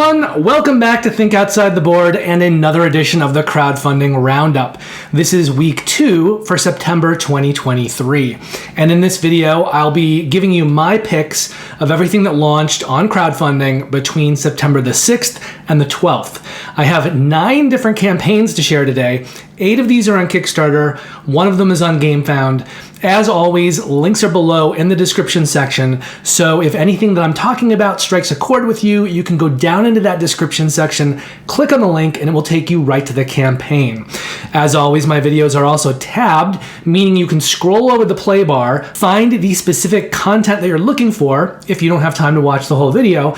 everyone, welcome back to Think Outside the Board and another edition of the Crowdfunding Roundup. This is week 2 for September 2023. And in this video, I'll be giving you my picks of everything that launched on crowdfunding between September the 6th and the 12th. I have 9 different campaigns to share today. 8 of these are on Kickstarter, 1 of them is on Gamefound. As always, links are below in the description section, so if anything that I'm talking about strikes a chord with you, you can go down into that description section, click on the link, and it will take you right to the campaign. As always, my videos are also tabbed, meaning you can scroll over the play bar, find the specific content that you're looking for, if you don't have time to watch the whole video,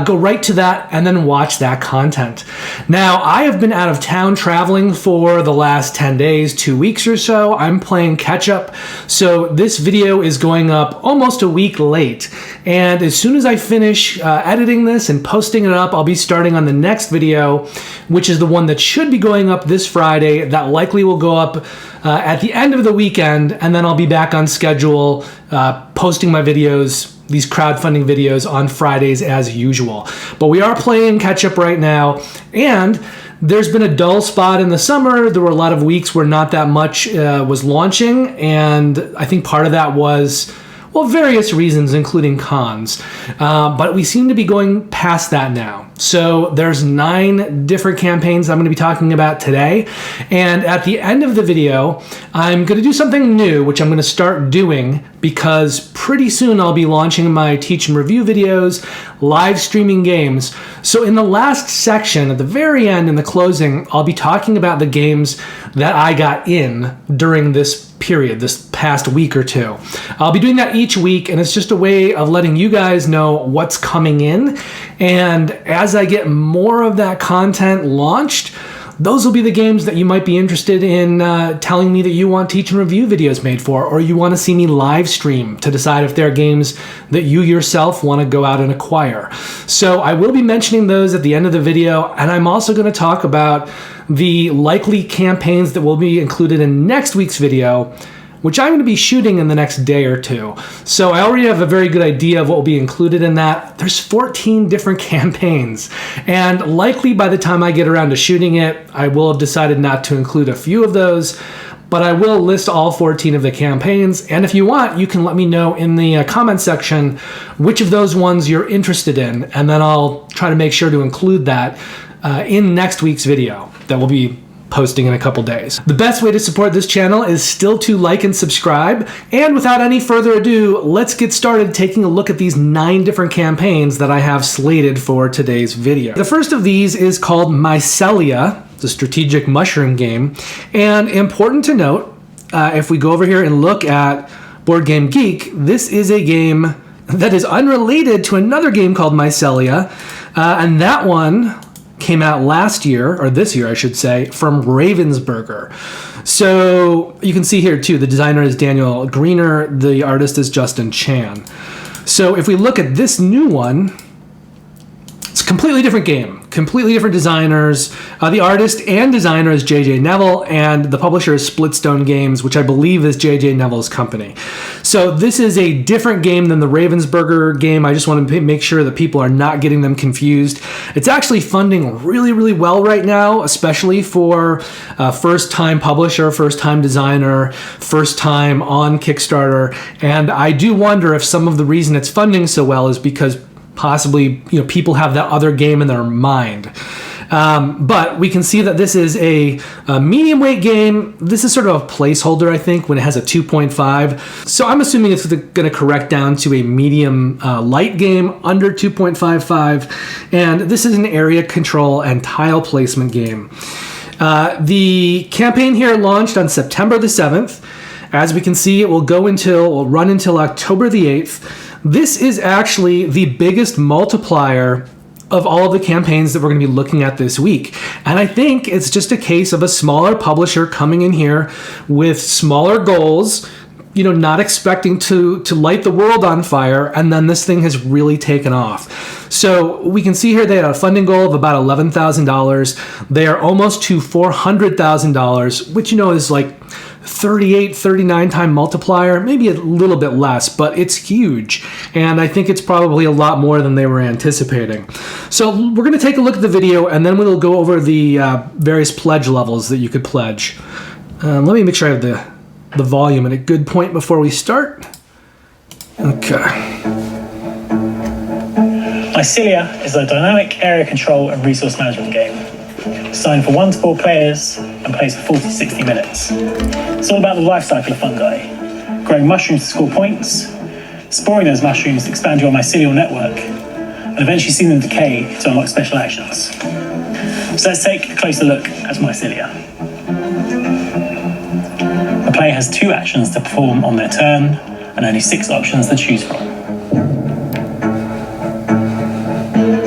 go right to that and then watch that content. Now, I have been out of town traveling for the last 10 days, 2 weeks or so. I'm playing catch up. So this video is going up almost a week late, and as soon as I finish editing this and posting it up, I'll be starting on the next video, which is the one that should be going up this Friday. That likely will go up at the end of the weekend, and then I'll be back on schedule posting my videos, these crowdfunding videos, on Fridays as usual. But we are playing catch up right now, and there's been a dull spot in the summer. There were a lot of weeks where not that much was launching, and I think part of that was, well, various reasons, including cons. But we seem to be going past that now. So there's 9 different campaigns I'm going to be talking about today. And at the end of the video, I'm going to do something new, which I'm going to start doing because pretty soon I'll be launching my teach and review videos, live streaming games. So in the last section, at the very end, in the closing, I'll be talking about the games that I got in during this period, this past week or two. I'll be doing that each week, and it's just a way of letting you guys know what's coming in. And as I get more of that content launched, those will be the games that you might be interested in telling me that you want teach and review videos made for, or you want to see me live stream to decide if they're games that you yourself want to go out and acquire. So I will be mentioning those at the end of the video, and I'm also going to talk about the likely campaigns that will be included in next week's video, which I'm going to be shooting in the next day or two. So I already have a very good idea of what will be included in that. There's 14 different campaigns, and likely by the time I get around to shooting it, I will have decided not to include a few of those, but I will list all 14 of the campaigns, and if you want, you can let me know in the comment section which of those ones you're interested in, and then I'll try to make sure to include that in next week's video that will be posting in a couple days. The best way to support this channel is still to like and subscribe. And without any further ado, let's get started taking a look at these 9 different campaigns that I have slated for today's video. The first of these is called Mycelia, the strategic mushroom game. And important to note, if we go over here and look at Board Game Geek, this is a game that is unrelated to another game called Mycelia, and that one came out last year, or this year I should say, from Ravensburger. So you can see here too, the designer is Daniel Greener, the artist is Justin Chan. So if we look at this new one, it's a completely different game, completely different designers. The artist and designer is J.J. Neville, and the publisher is Splitstone Games, which I believe is J.J. Neville's company. So this is a different game than the Ravensburger game. I just want to make sure that people are not getting them confused. It's actually funding really, really well right now, especially for a first-time publisher, first-time designer, first-time on Kickstarter. And I do wonder if some of the reason it's funding so well is because possibly, people have that other game in their mind. But we can see that this is a medium weight game. This is sort of a placeholder, I think, when it has a 2.5. So I'm assuming it's going to correct down to a medium light game under 2.55. And this is an area control and tile placement game. The campaign here launched on September the 7th. As we can see, it will run until October the 8th. This is actually the biggest multiplier of all of the campaigns that we're going to be looking at this week. And I think it's just a case of a smaller publisher coming in here with smaller goals, not expecting to light the world on fire, and then this thing has really taken off. So we can see here they had a funding goal of about $11,000. They are almost to $400,000, which is like 38, 39 time multiplier, maybe a little bit less, but it's huge. And I think it's probably a lot more than they were anticipating. So we're going to take a look at the video, and then we'll go over the various pledge levels that you could pledge. Let me make sure I have the volume at a good point before we start. Okay. Mycelia is a dynamic area control and resource management game. Designed for 1 to 4 players and plays for 40 to 60 minutes. It's all about the life cycle of fungi. Growing mushrooms to score points, sporing those mushrooms to expand your mycelial network, and eventually seeing them decay to unlock special actions. So let's take a closer look at Mycelia. The player has 2 actions to perform on their turn, and only 6 options to choose from.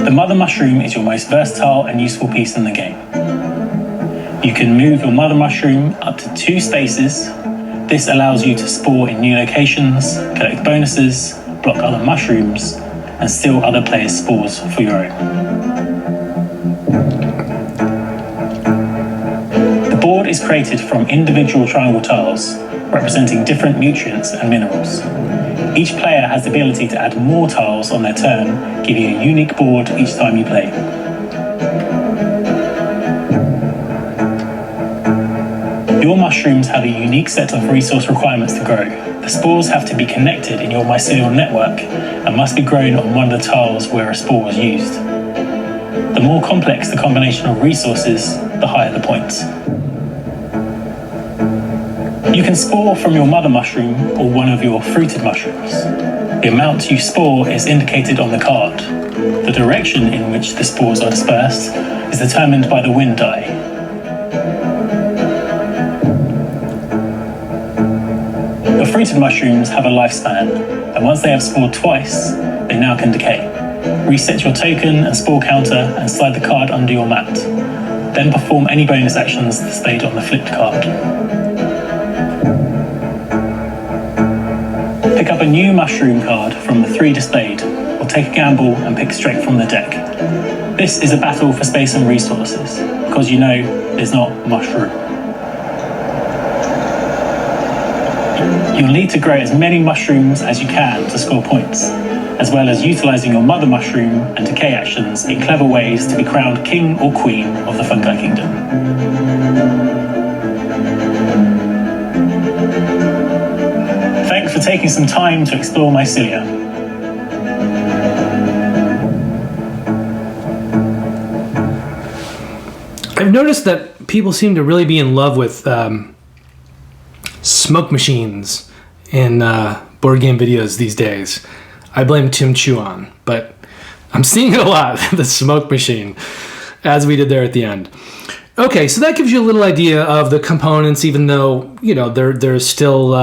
The mother mushroom is your most versatile and useful piece in the game. You can move your mother mushroom up to 2 spaces. This allows you to spore in new locations, collect bonuses, block other mushrooms, and steal other players' spores for your own. The board is created from individual triangle tiles, representing different nutrients and minerals. Each player has the ability to add more tiles on their turn, giving you a unique board each time you play. Your mushrooms have a unique set of resource requirements to grow. The spores have to be connected in your mycelial network and must be grown on one of the tiles where a spore was used. The more complex the combination of resources, the higher the points. You can spore from your mother mushroom or one of your fruited mushrooms. The amount you spore is indicated on the card. The direction in which the spores are dispersed is determined by the wind die. Your fruited mushrooms have a lifespan, and once they have spored twice, they now can decay. Reset your token and spore counter and slide the card under your mat. Then perform any bonus actions displayed on the flipped card. Pick up a new mushroom card from the 3 displayed, or take a gamble and pick straight from the deck. This is a battle for space and resources, because you know there's not mushroom. You'll need to grow as many mushrooms as you can to score points, as well as utilising your mother mushroom and decay actions in clever ways to be crowned king or queen of the fungi kingdom. Thanks for taking some time to explore Mycelia. I've noticed that people seem to really be in love with smoke machines in board game videos these days. I blame Tim Chuan, but I'm seeing it a lot, the smoke machine, as we did there at the end. Okay, so that gives you a little idea of the components, even though, you know, they're still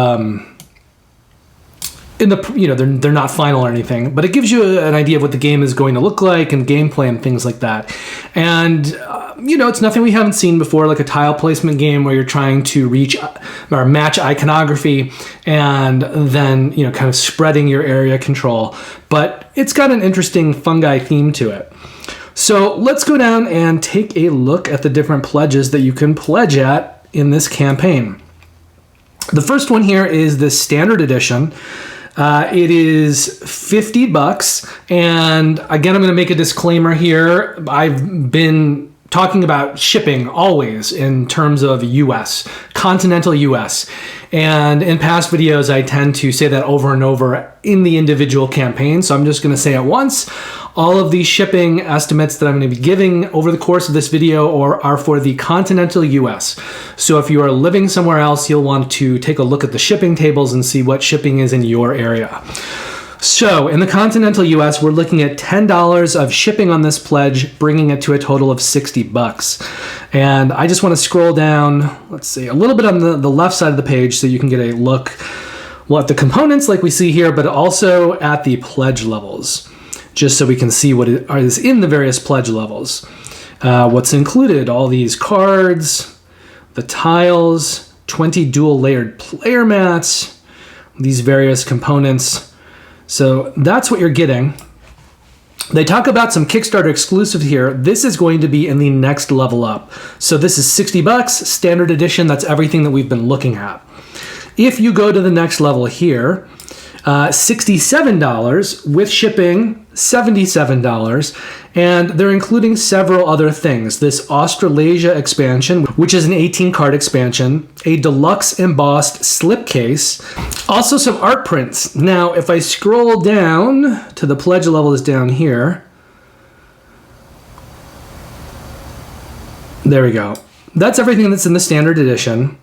in the, you know, they're not final or anything, but it gives you an idea of what the game is going to look like and gameplay and things like that. And you know, it's nothing we haven't seen before, like a tile placement game where you're trying to reach or match iconography and then, you know, kind of spreading your area control. But it's got an interesting fungi theme to it. So let's go down and take a look at the different pledges that you can pledge at in this campaign. The first one here is the standard edition. It is $50, and again, I'm going to make a disclaimer here. I've been talking about shipping always in terms of US, continental US. And in past videos, I tend to say that over and over in the individual campaign. So I'm just going to say it once. All of these shipping estimates that I'm going to be giving over the course of this video are for the continental US. So if you are living somewhere else, you'll want to take a look at the shipping tables and see what shipping is in your area. So in the continental US, we're looking at $10 of shipping on this pledge, bringing it to a total of $60. And I just want to scroll down, let's see, a little bit on the left side of the page so you can get a look what the components like we see here, but also at the pledge levels, just so we can see what is in the various pledge levels. What's included, all these cards, the tiles, 20 dual layered player mats, these various components. So that's what you're getting. They talk about some Kickstarter exclusive here. This is going to be in the next level up. So this is $60, standard edition. That's everything that we've been looking at. If you go to the next level here, $67 with shipping, $77, and they're including several other things. This Australasia expansion, which is an 18-card expansion, a deluxe embossed slipcase, also some art prints. Now, if I scroll down to the pledge level is down here. There we go. That's everything that's in the standard edition.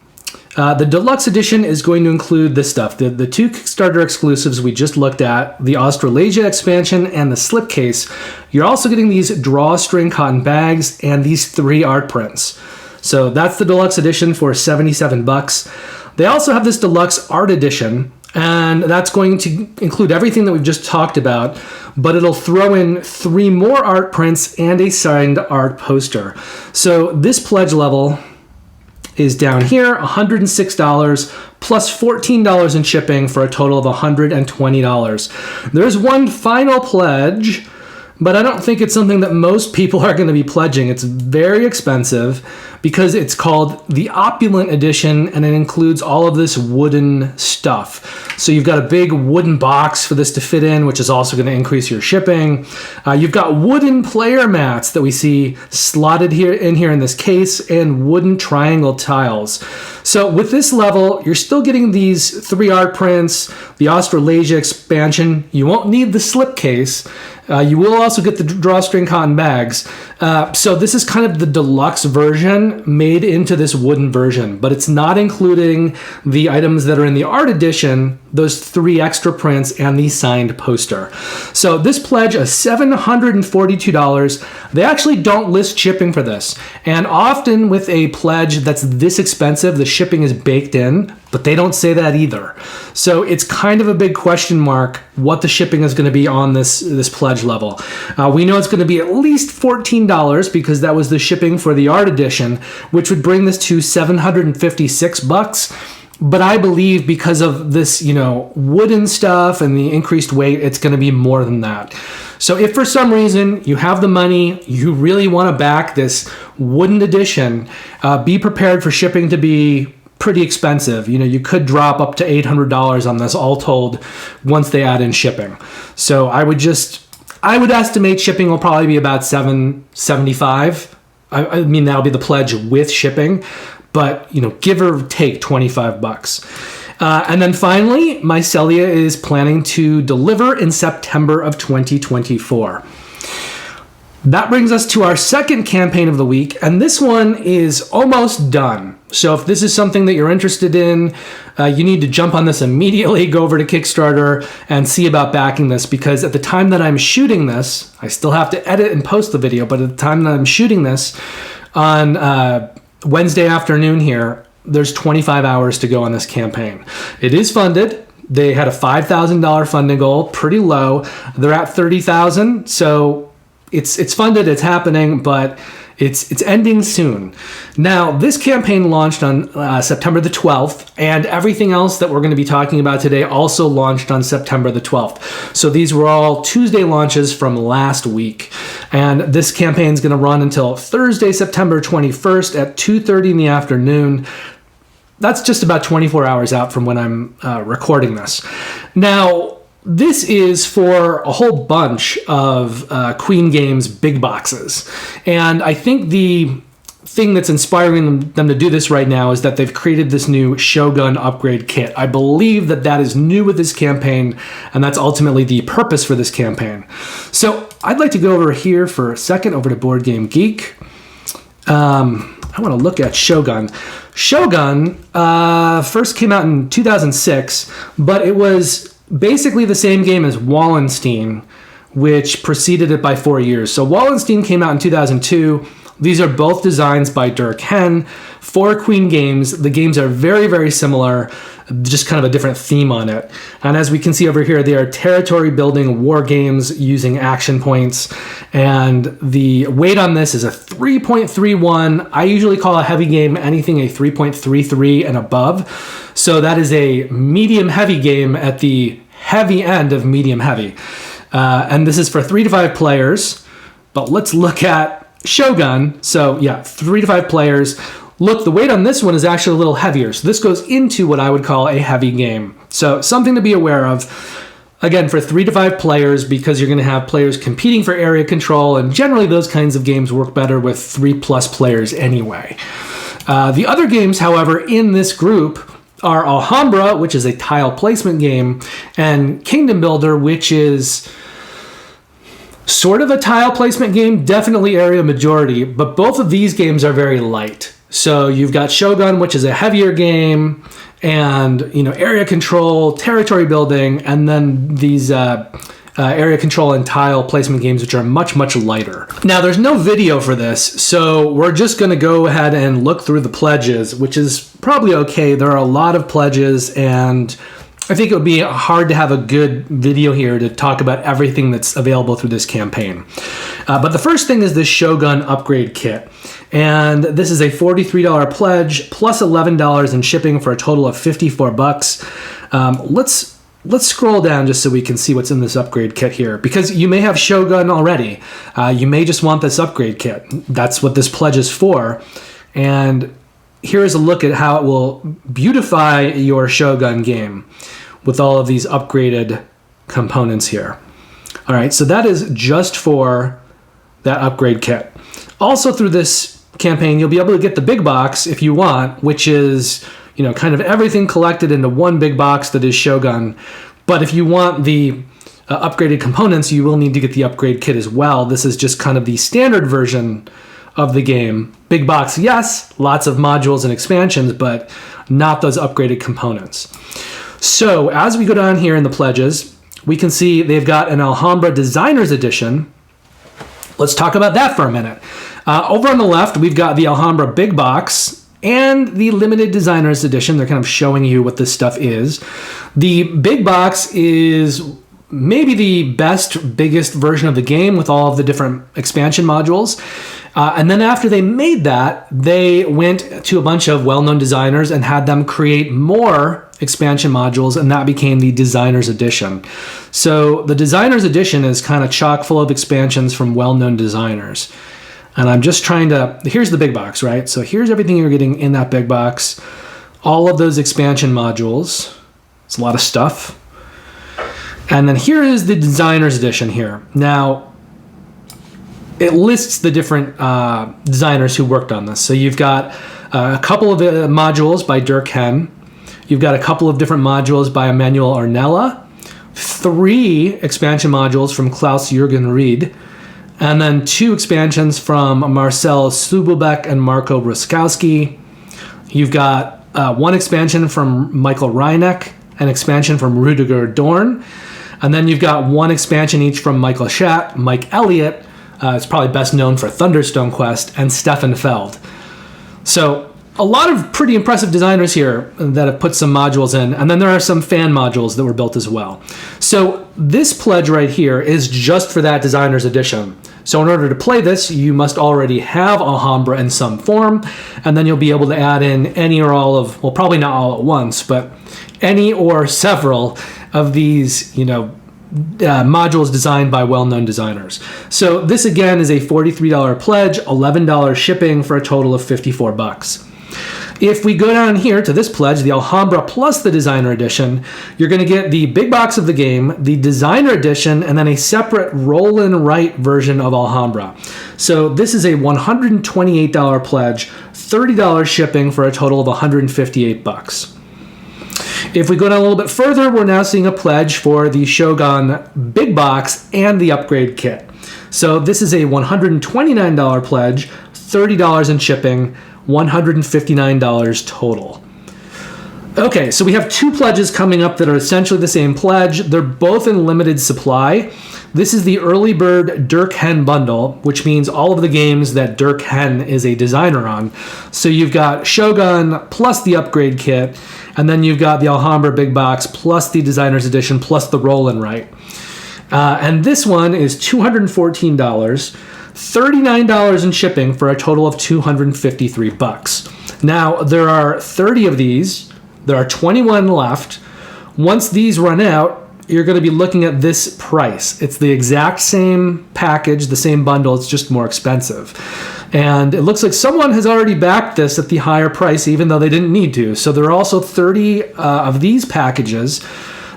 The deluxe edition is going to include this stuff. The two Kickstarter exclusives we just looked at, the Australasia expansion and the slipcase. You're also getting these drawstring cotton bags and these 3 art prints. So that's the deluxe edition for $77. They also have this deluxe art edition, and that's going to include everything that we've just talked about, but it'll throw in 3 more art prints and a signed art poster. So this pledge level is down here, $106 plus $14 in shipping for a total of $120. There's one final pledge, but I don't think it's something that most people are going to be pledging. It's very expensive because it's called the Opulent Edition, and it includes all of this wooden stuff. So you've got a big wooden box for this to fit in, which is also going to increase your shipping. You've got wooden player mats that we see slotted here in this case, and wooden triangle tiles. So with this level, you're still getting these 3 art prints, the Australasia expansion. You won't need the slipcase. You will also get the drawstring cotton bags. So this is kind of the deluxe version made into this wooden version, but it's not including the items that are in the art edition, those 3 extra prints and the signed poster. So this pledge is $742. They actually don't list shipping for this. And often with a pledge that's this expensive, the shipping is baked in, but they don't say that either. So it's kind of a big question mark what the shipping is going to be on this pledge level. We know it's going to be at least $14 because that was the shipping for the art edition, which would bring this to $756. But I believe because of this, wooden stuff and the increased weight, it's going to be more than that. So if for some reason you have the money, you really want to back this wooden edition, be prepared for shipping to be pretty expensive. You could drop up to $800 on this all told once they add in shipping. So I would estimate shipping will probably be about $775. I mean, that'll be the pledge with shipping, but give or take $25. And then finally, Mycelia is planning to deliver in September of 2024. That brings us to our second campaign of the week, and this one is almost done. So if this is something that you're interested in, you need to jump on this immediately, go over to Kickstarter and see about backing this, because at the time that I'm shooting this, I still have to edit and post the video, but at the time that I'm shooting this on Wednesday afternoon here, there's 25 hours to go on this campaign. It is funded. They had a $5,000 funding goal, pretty low. They're at $30,000, so it's funded, it's happening, but it's ending soon. Now, this campaign launched on September the 12th, and everything else that we're going to be talking about today also launched on September the 12th. So these were all Tuesday launches from last week. And this campaign is going to run until Thursday, September 21st at 2:30 in the afternoon. That's just about 24 hours out from when I'm recording this. Now, this is for a whole bunch of Queen Games big boxes. And I think the thing that's inspiring them to do this right now is that they've created this new Shogun upgrade kit. I believe that is new with this campaign, and that's ultimately the purpose for this campaign. So I'd like to go over here for a second, over to Board Game Geek. I want to look at Shogun. Shogun first came out in 2006, but it was basically the same game as Wallenstein, which preceded it by 4 years. So Wallenstein came out in 2002. These are both designs by Dirk Henn for Queen Games. The games are very, very similar, just kind of a different theme on it. And as we can see over here, they are territory building war games using action points. And the weight on this is a 3.31. I usually call a heavy game anything a 3.33 and above. So that is a medium heavy game at the heavy end of medium heavy. And this is for 3 to 5 players. But let's look at Shogun. So yeah, 3 to 5 players. Look, the weight on this one is actually a little heavier. So this goes into what I would call a heavy game. So something to be aware of. Again, for 3 to 5 players, because you're going to have players competing for area control, and generally those kinds of games work better with 3+ players anyway. The other games, however, in this group are Alhambra, which is a tile placement game, and Kingdom Builder, which is sort of a tile placement game, definitely area majority, but both of these games are very light. So you've got Shogun, which is a heavier game, and area control, territory building, and then these area control and tile placement games, which are much, much lighter. Now, there's no video for this, so we're just going to go ahead and look through the pledges, which is probably okay. There are a lot of pledges, and I think it would be hard to have a good video here to talk about everything that's available through this campaign. But the first thing is this Shogun upgrade kit. And this is a $43 pledge plus $11 in shipping for a total of $54. Let's scroll down just so we can see what's in this upgrade kit here, because you may have Shogun already. You may just want this upgrade kit. That's what this pledge is for. And here's a look at how it will beautify your Shogun game with all of these upgraded components here. All right, so that is just for that upgrade kit. Also through this campaign, you'll be able to get the big box if you want, which is, kind of everything collected into one big box that is Shogun. But if you want the upgraded components, you will need to get the upgrade kit as well. This is just kind of the standard version of the game. Big box, yes, lots of modules and expansions, but not those upgraded components. So as we go down here in the pledges, we can see they've got an Alhambra Designer's Edition. Let's talk about that for a minute. Over on the left, we've got the Alhambra Big Box and the Limited Designer's Edition. They're kind of showing you what this stuff is. The Big Box is maybe the biggest version of the game with all of the different expansion modules. And then after they made that, they went to a bunch of well-known designers and had them create more expansion modules, and that became the Designer's Edition. So the Designer's Edition is kind of chock full of expansions from well-known designers. And I'm just trying to, here's the big box, right? So here's everything you're getting in that big box. All of those expansion modules. It's a lot of stuff. And then here is the Designer's Edition here. Now, it lists the different designers who worked on this. So you've got a couple of modules by Dirk Henn. You've got a couple of different modules by Emmanuel Ornella. 3 expansion modules from Klaus-Jürgen Ried. And then 2 expansions from Marcel Subelbeck and Marco Bruskowski. You've got 1 expansion from Michael Reineck, an expansion from Rudiger Dorn. And then you've got 1 expansion each from Michael Schatt, Mike Elliott, is probably best known for Thunderstone Quest, and Stefan Feld. So a lot of pretty impressive designers here that have put some modules in, and then there are some fan modules that were built as well. So this pledge right here is just for that Designer's Edition. So in order to play this, you must already have Alhambra in some form, and then you'll be able to add in any or all of, well, probably not all at once, but any or several of these, modules designed by well-known designers. So this again is a $43 pledge, $11 shipping for a total of $54. If we go down here to this pledge, the Alhambra plus the Designer Edition, you're going to get the big box of the game, the Designer Edition, and then a separate roll and write version of Alhambra. So this is a $128 pledge, $30 shipping for a total of $158. If we go down a little bit further, we're now seeing a pledge for the Shogun Big Box and the upgrade kit. So this is a $129 pledge, $30 in shipping, $159 total. Okay, so we have 2 pledges coming up that are essentially the same pledge. They're both in limited supply. This is the early bird Dirk Henn bundle, which means all of the games that Dirk Henn is a designer on. So you've got Shogun plus the upgrade kit, and then you've got the Alhambra Big Box plus the Designer's Edition plus the roll and write. And this one is $214, $39 in shipping for a total of $253. Now, there are 30 of these. There are 21 left. Once these run out, you're going to be looking at this price. It's the exact same package, the same bundle, it's just more expensive. And it looks like someone has already backed this at the higher price, even though they didn't need to. So there are also 30 of these packages.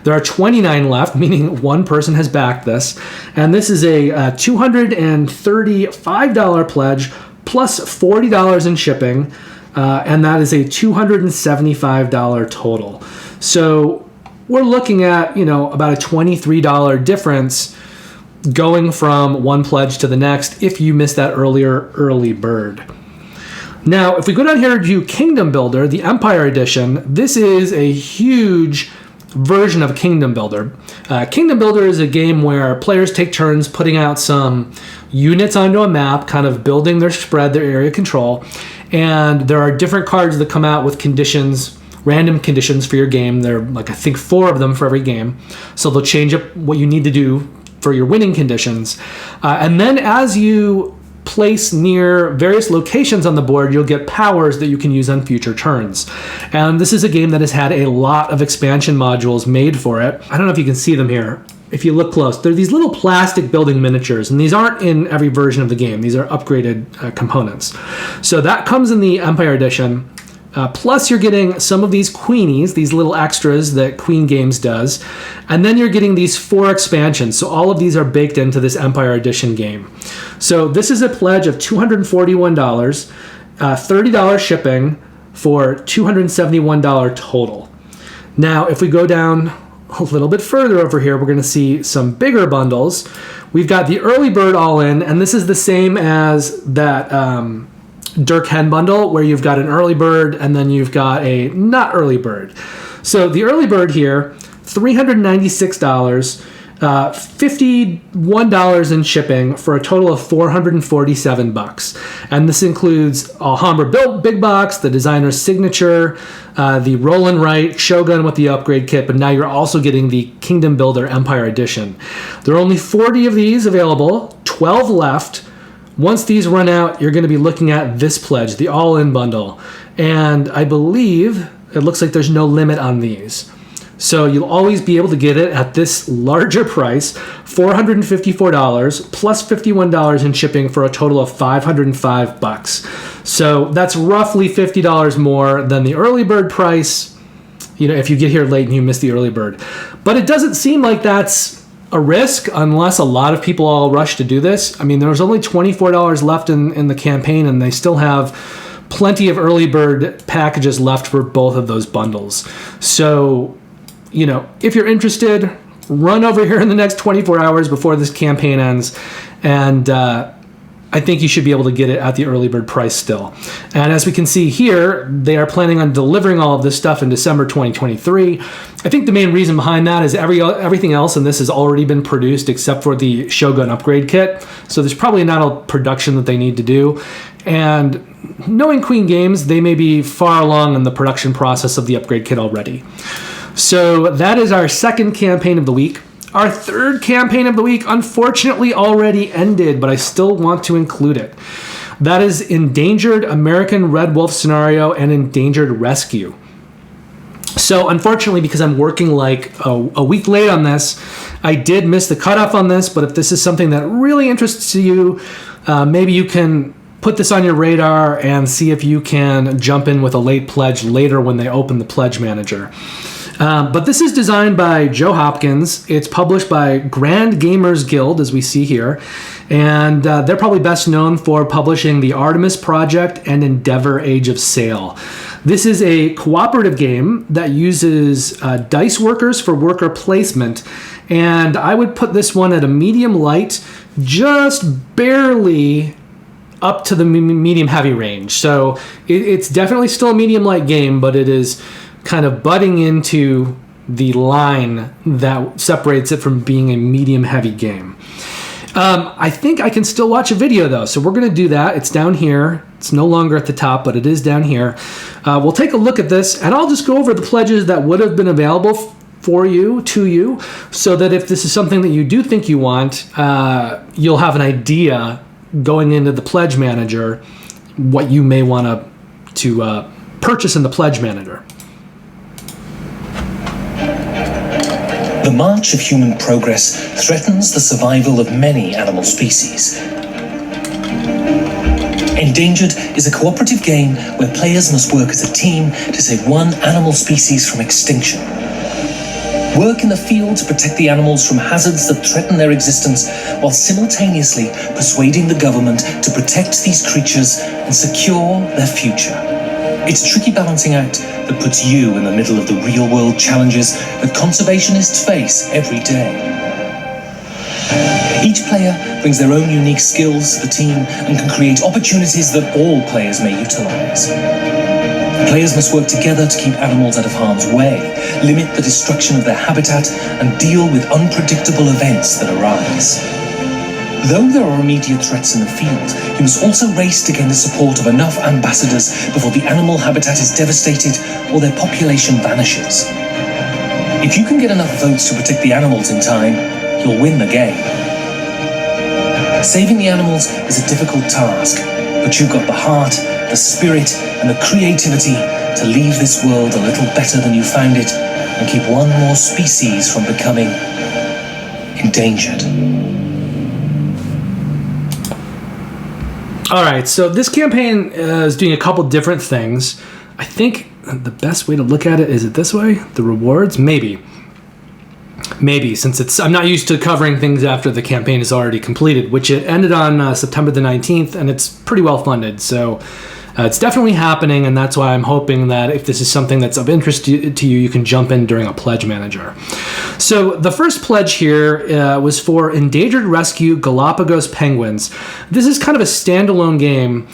There are 29 left, meaning one person has backed this. And this is a $235 pledge plus $40 in shipping. And that is a $275 total. So we're looking at, about a $23 difference going from one pledge to the next if you missed that early bird. Now, if we go down here to Kingdom Builder, the Empire Edition, this is a huge version of Kingdom Builder. Kingdom Builder is a game where players take turns putting out some units onto a map, kind of building their spread, their area control, and there are different cards that come out with conditions, random conditions for your game. There are, I think 4 of them for every game. So they'll change up what you need to do for your winning conditions. And then as you place near various locations on the board, you'll get powers that you can use on future turns. And this is a game that has had a lot of expansion modules made for it. I don't know if you can see them here. If you look close, they're these little plastic building miniatures, and these aren't in every version of the game. These are upgraded components. So that comes in the Empire Edition. Plus you're getting some of these Queenies, these little extras that Queen Games does. And then you're getting these 4 expansions. So all of these are baked into this Empire Edition game. So this is a pledge of $241, $30 shipping for $271 total. Now, if we go down a little bit further over here, we're going to see some bigger bundles. We've got the early bird all in, and this is the same as that Dirk Hen bundle, where you've got an early bird and then you've got a not early bird. So the early bird here, $396, $51 in shipping for a total of $447. And this includes Alhambra built big box, the designer's signature, the roll and write Shogun with the upgrade kit, but now you're also getting the Kingdom Builder Empire Edition. There are only 40 of these available, 12 left. Once these run out, you're going to be looking at this pledge, the all-in bundle. And I believe it looks like there's no limit on these. So you'll always be able to get it at this larger price, $454 plus $51 in shipping for a total of $505. So that's roughly $50 more than the early bird price, if you get here late and you miss the early bird. But it doesn't seem like that's a risk unless a lot of people all rush to do this. I mean, there's only $24 left in the campaign, and they still have plenty of early bird packages left for both of those bundles. So, if you're interested, run over here in the next 24 hours before this campaign ends, and I think you should be able to get it at the early bird price still. And as we can see here, they are planning on delivering all of this stuff in December 2023. I think the main reason behind that is everything else in this has already been produced except for the Shogun upgrade kit. So there's probably not a production that they need to do. And knowing Queen Games, they may be far along in the production process of the upgrade kit already. So that is our second campaign of the week. Our third campaign of the week, unfortunately, already ended, but I still want to include it. That is Endangered American Red Wolf Scenario and Endangered Rescue. So unfortunately, because I'm working a week late on this, I did miss the cutoff on this, but if this is something that really interests you, maybe you can put this on your radar and see if you can jump in with a late pledge later when they open the pledge manager. But this is designed by Joe Hopkins. It's published by Grand Gamers Guild, as we see here. And they're probably best known for publishing the Artemis Project and Endeavor Age of Sail. This is a cooperative game that uses dice workers for worker placement. And I would put this one at a medium light, just barely up to the medium heavy range. So it's definitely still a medium light game, but it is kind of butting into the line that separates it from being a medium heavy game. I think I can still watch a video though, so we're going to do that. It's down here. It's no longer at the top, but it is down here. We'll take a look at this, and I'll just go over the pledges that would have been available to you, so that if this is something that you do think you want, you'll have an idea going into the pledge manager what you may want to purchase in the pledge manager. The march of human progress threatens the survival of many animal species. Endangered is a cooperative game where players must work as a team to save one animal species from extinction. Work in the field to protect the animals from hazards that threaten their existence, while simultaneously persuading the government to protect these creatures and secure their future. It's a tricky balancing act that puts you in the middle of the real-world challenges that conservationists face every day. Each player brings their own unique skills to the team and can create opportunities that all players may utilize. Players must work together to keep animals out of harm's way, limit the destruction of their habitat, and deal with unpredictable events that arise. Though there are immediate threats in the field, you must also race to gain the support of enough ambassadors before the animal habitat is devastated or their population vanishes. If you can get enough votes to protect the animals in time, you'll win the game. Saving the animals is a difficult task, but you've got the heart, the spirit, and the creativity to leave this world a little better than you found it and keep one more species from becoming endangered. All right, so this campaign is doing a couple different things. I think the best way to look at it is it this way? The rewards? Maybe, since I'm not used to covering things after the campaign is already completed, which it ended on September the 19th, and it's pretty well funded. So it's definitely happening, and that's why I'm hoping that if this is something that's of interest to you, you can jump in during a pledge manager. So the first pledge here was for Endangered Rescue Galapagos Penguins. This is kind of a standalone game.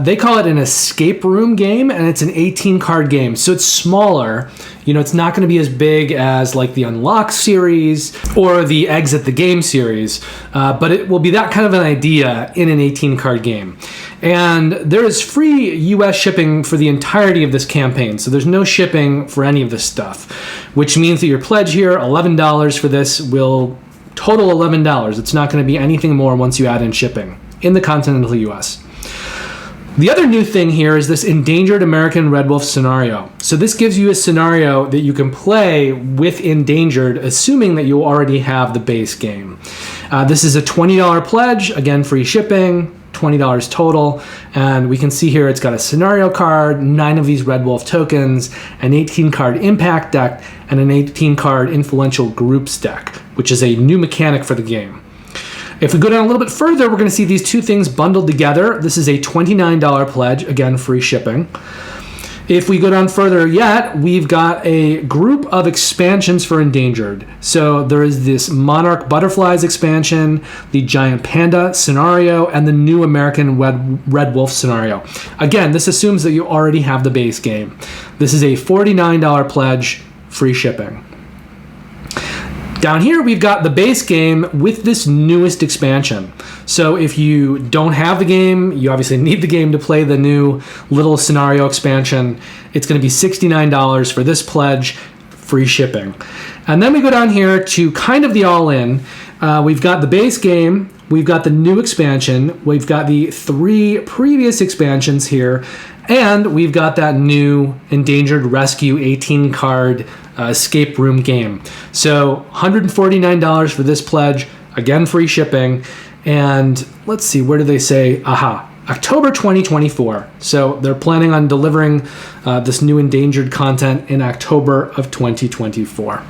They call it an escape room game, and it's an 18-card game, so it's smaller. You know, it's not going to be as big as like the Unlock series or the Exit the Game series, but it will be that kind of an idea in an 18-card game. And there is free US shipping for the entirety of this campaign, so there's no shipping for any of this stuff, which means that your pledge here, $11 for this, will total $11. It's not going to be anything more once you add in shipping in the continental US. The other new thing here is this Endangered American Red Wolf scenario. So this gives you a scenario that you can play with Endangered, assuming that you already have the base game. This is a $20 pledge, again, free shipping, $20 total, and we can see here it's got a scenario card, 9 of these Red Wolf tokens, an 18-card impact deck, and an 18-card influential groups deck, which is a new mechanic for the game. If we go down a little bit further, we're going to see these two things bundled together. This is a $29 pledge, again, free shipping. If we go down further yet, we've got a group of expansions for Endangered. So there is this Monarch Butterflies expansion, the Giant Panda scenario, and the new American Red Wolf scenario. Again, this assumes that you already have the base game. This is a $49 pledge, free shipping. Down here, we've got the base game with this newest expansion. So if you don't have the game, you obviously need the game to play the new little scenario expansion. It's going to be $69 for this pledge, free shipping. And then we go down here to kind of the all-in. We've got the base game, we've got the new expansion, we've got the 3 previous expansions here, and we've got that new Endangered Rescue 18-card escape room game. So $149 for this pledge, again, free shipping. And let's see, where do they say? October 2024. So they're planning on delivering this new Endangered content in October of 2024.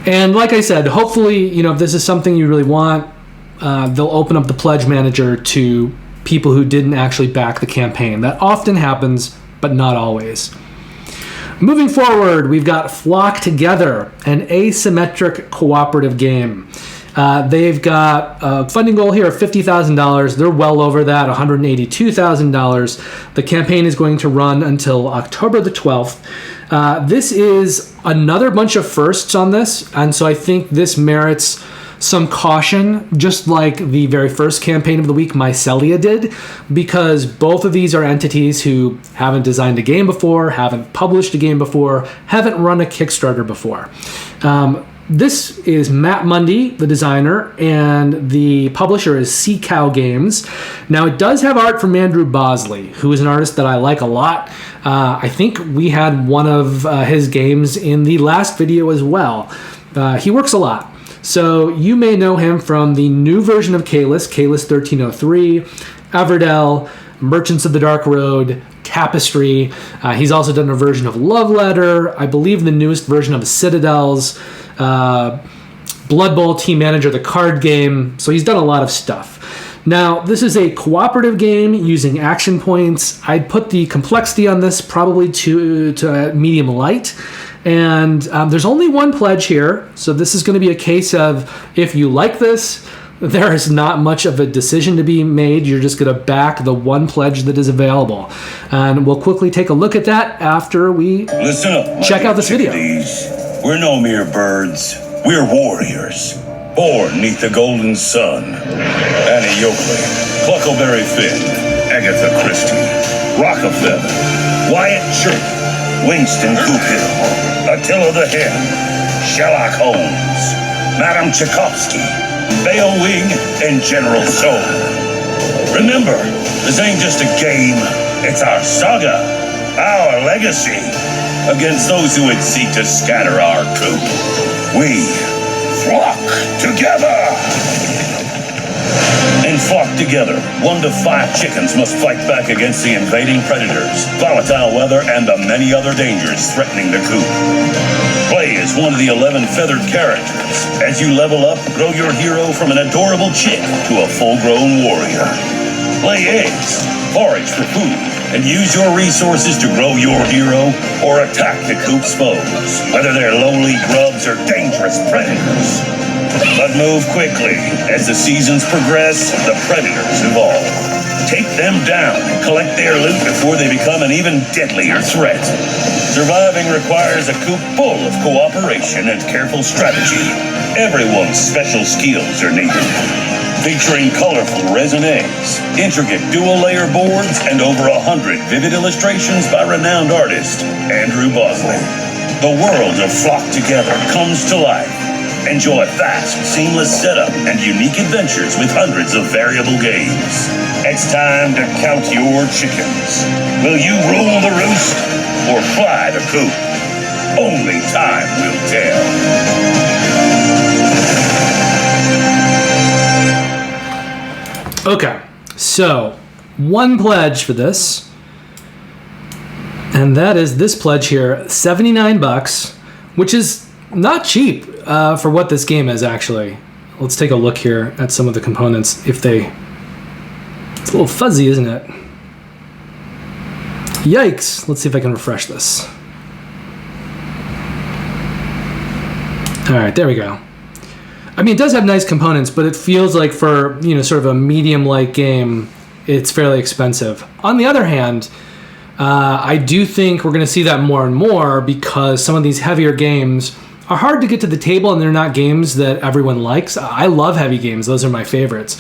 And like I said, hopefully, you know, if this is something you really want, they'll open up the pledge manager to people who didn't actually back the campaign. That often happens, but not always. Moving forward, we've got Flock Together, an asymmetric cooperative game. They've got a funding goal here of $50,000. They're well over that, $182,000. The campaign is going to run until October the 12th. This is another bunch of firsts on this, and so I think this merits some caution, just like the very first campaign of the week, Mycelia did, because both of these are entities who haven't designed a game before, haven't published a game before, haven't run a Kickstarter before. This is Matt Mundy, the designer, and the publisher is Sea Cow Games. Now, it does have art from Andrew Bosley, who is an artist that I like a lot. I think we had one of his games in the last video as well. he works a lot. So you may know him from the new version of Caelus 1303, Everdell, Merchants of the Dark Road, Tapestry. He's also done a version of Love Letter, I believe the newest version of Citadels, Blood Bowl Team Manager, the card game. So he's done a lot of stuff. Now, this is a cooperative game using action points. I'd put the complexity on this probably to medium light. And there's only one pledge here. So this is going to be a case of, if you like this, there is not much of a decision to be made. You're just going to back the one pledge that is available. And we'll quickly take a look at that after we check out this video. We're no mere birds. We're warriors. Born neath the golden sun. Annie Yoakley, Cluckleberry Finn, Agatha Christie, Rockefeller, Wyatt Chirp, Winston Coophill, Attila the Hen, Sherlock Holmes, Madame Tchaikovsky, Beowing, and General Soul. Remember, this ain't just a game, it's our saga, our legacy, against those who would seek to scatter our coup. We flock together! And flock together, 1 to 5 chickens must fight back against the invading predators, volatile weather, and the many other dangers threatening the coop. Play as one of the 11 feathered characters. As you level up, grow your hero from an adorable chick to a full-grown warrior. Lay eggs, forage for food, and use your resources to grow your hero or attack the coop's foes, whether they're lowly grubs or dangerous predators. But move quickly. As the seasons progress, the predators evolve. Take them down and collect their loot before they become an even deadlier threat. Surviving requires a coop full of cooperation and careful strategy. Everyone's special skills are needed. Featuring colorful resin eggs, intricate dual-layer boards, and over 100 vivid illustrations by renowned artist Andrew Bosley. The world of Flock Together comes to life. Enjoy fast, seamless setup and unique adventures with hundreds of variable games. It's time to count your chickens. Will you rule the roost or fly the coop? Only time will tell. Okay, so one pledge for this, and that is this pledge here, $79, which is not cheap for what this game is, actually. Let's take a look here at some of the components. It's a little fuzzy, isn't it? Yikes. Let's see if I can refresh this. All right, there we go. I mean, it does have nice components, but it feels like for, sort of a medium-like game, it's fairly expensive. On the other hand, I do think we're going to see that more and more because some of these heavier games are hard to get to the table, and they're not games that everyone likes. I love heavy games. Those are my favorites.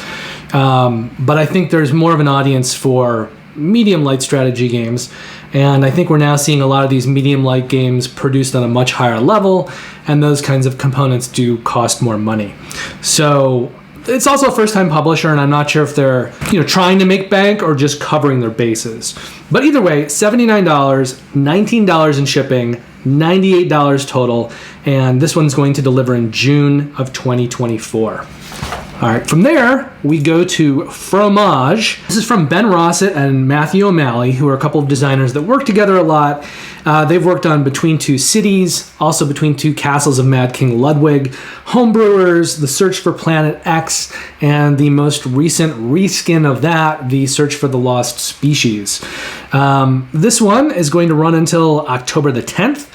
But I think there's more of an audience for medium light strategy games. And I think we're now seeing a lot of these medium light games produced on a much higher level, and those kinds of components do cost more money. So it's also a first-time publisher, and I'm not sure if they're trying to make bank or just covering their bases. But either way, $79, $19 in shipping, $98 total, and this one's going to deliver in June of 2024. All right, from there, we go to Fromage. This is from Ben Rossett and Matthew O'Malley, who are a couple of designers that work together a lot. They've worked on Between Two Cities, also Between Two Castles of Mad King Ludwig, Homebrewers, The Search for Planet X, and the most recent reskin of that, The Search for the Lost Species. This one is going to run until October the 10th.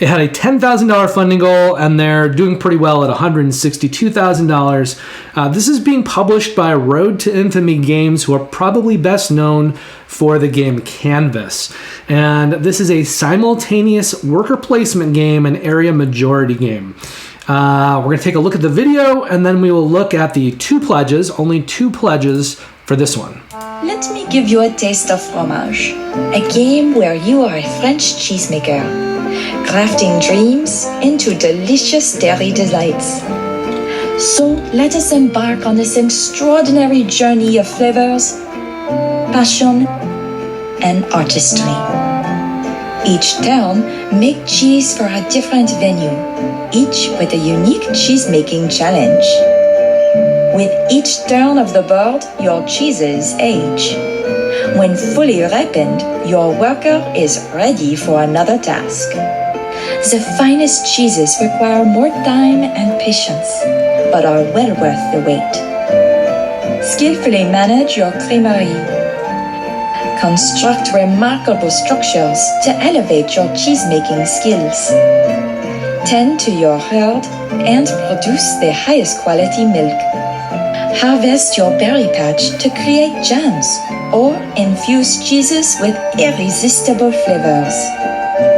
It had a $10,000 funding goal, and they're doing pretty well at $162,000. This is being published by Road to Infamy Games, who are probably best known for the game Canvas. And this is a simultaneous worker placement game and area majority game. We're going to take a look at the video, and then we will look at the two pledges, only two pledges for this one. Let me give you a taste of Fromage, a game where you are a French cheesemaker, crafting dreams into delicious dairy delights. So let us embark on this extraordinary journey of flavors, passion, and artistry. Each town make cheese for a different venue, each with a unique cheese-making challenge. With each turn of the board, your cheeses age. When fully ripened, your worker is ready for another task. The finest cheeses require more time and patience, but are well worth the wait. Skillfully manage your creamery. Construct remarkable structures to elevate your cheese-making skills. Tend to your herd and produce the highest quality milk. Harvest your berry patch to create jams or infuse cheeses with irresistible flavors.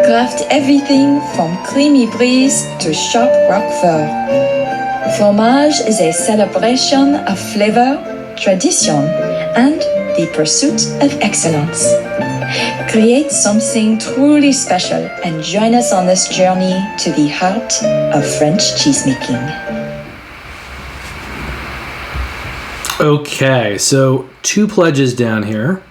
Craft everything from creamy bries to sharp roquefort. Fromage is a celebration of flavor, tradition, and the pursuit of excellence. Create something truly special and join us on this journey to the heart of French cheesemaking. Okay, so 2 pledges down here.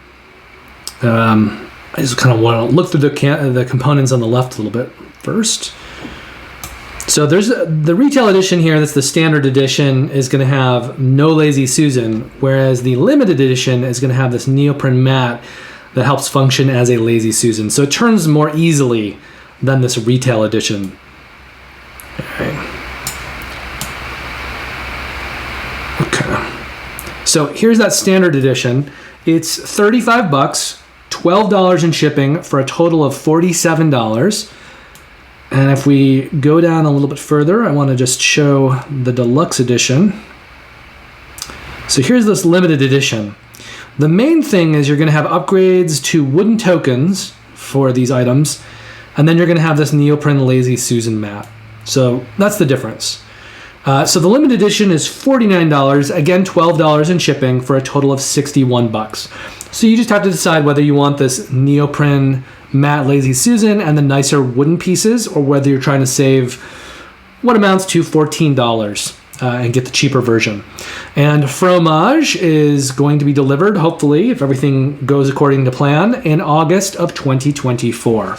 I just kind of want to look through the components on the left a little bit first. So there's the retail edition here. That's the standard edition, is going to have no Lazy Susan, whereas the limited edition is going to have this neoprene mat that helps function as a Lazy Susan. So it turns more easily than this retail edition. Okay. So here's that standard edition. It's $35, $12 in shipping for a total of $47. And if we go down a little bit further, I want to just show the deluxe edition. So here's this limited edition. The main thing is you're going to have upgrades to wooden tokens for these items, and then you're going to have this neoprene Lazy Susan mat. So that's the difference. So the limited edition is $49, again $12 in shipping for a total of $61. So you just have to decide whether you want this neoprene matte Lazy Susan and the nicer wooden pieces, or whether you're trying to save what amounts to $14 and get the cheaper version. And Fromage is going to be delivered, hopefully, if everything goes according to plan, in August of 2024.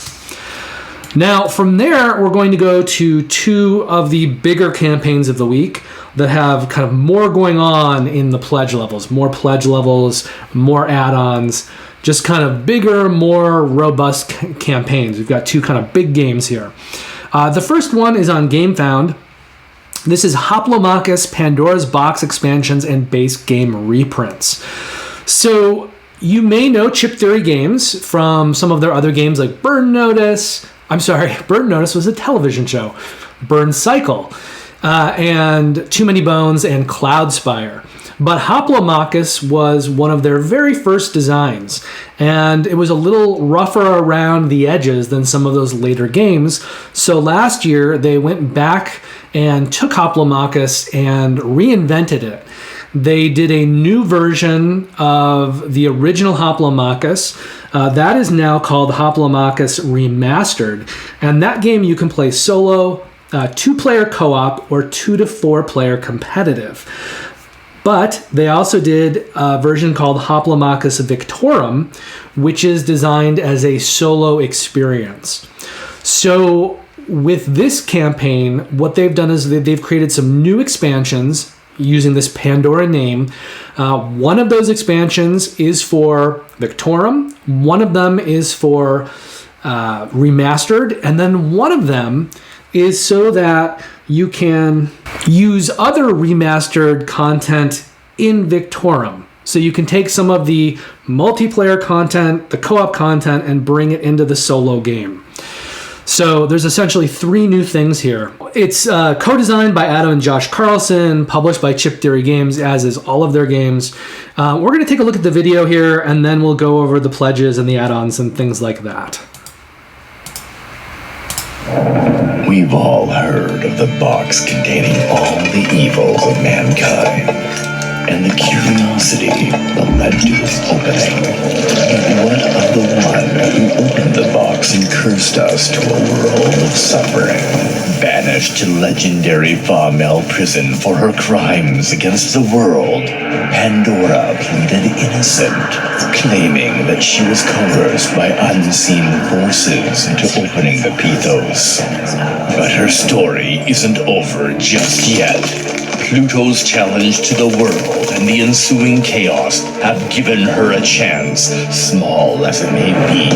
Now, from there, we're going to go to 2 of the bigger campaigns of the week that have kind of more going on in the pledge levels, more add-ons, just kind of bigger, more robust campaigns. We've got 2 kind of big games here. The first one is on Gamefound. This is Hoplomachus, Pandora's Box Expansions and Base Game Reprints. So you may know Chip Theory Games from some of their other games like Burn Notice. Burn Notice was a television show. Burn Cycle, and Too Many Bones, and Cloudspire. But Hoplomachus was one of their very first designs, and it was a little rougher around the edges than some of those later games. So last year, they went back and took Hoplomachus and reinvented it. They did a new version of the original Hoplomachus. That is now called Hoplomachus Remastered. And that game you can play solo, 2-player co-op, or 2 to 4-player competitive. But they also did a version called Hoplomachus Victorum, which is designed as a solo experience. So with this campaign, what they've done is they've created some new expansions using this Pandora name. One of those expansions is for Victorum, one of them is for Remastered, and then one of them is so that you can use other remastered content in Victorum. So you can take some of the multiplayer content, the co-op content, and bring it into the solo game. So there's essentially 3 new things here. It's co-designed by Adam and Josh Carlson, published by Chip Theory Games, as is all of their games. We're going to take a look at the video here, and then we'll go over the pledges and the add-ons and things like that. We've all heard of the box containing all the evils of mankind, and the curiosity that led to its opening. But what of the one who opened the box and cursed us to a world of suffering. Banished to legendary Famel prison for her crimes against the world, Pandora pleaded innocent, claiming that she was coerced by unseen forces into opening the Pithos. But her story isn't over just yet. Pluto's challenge to the world and the ensuing chaos have given her a chance, small as it may be,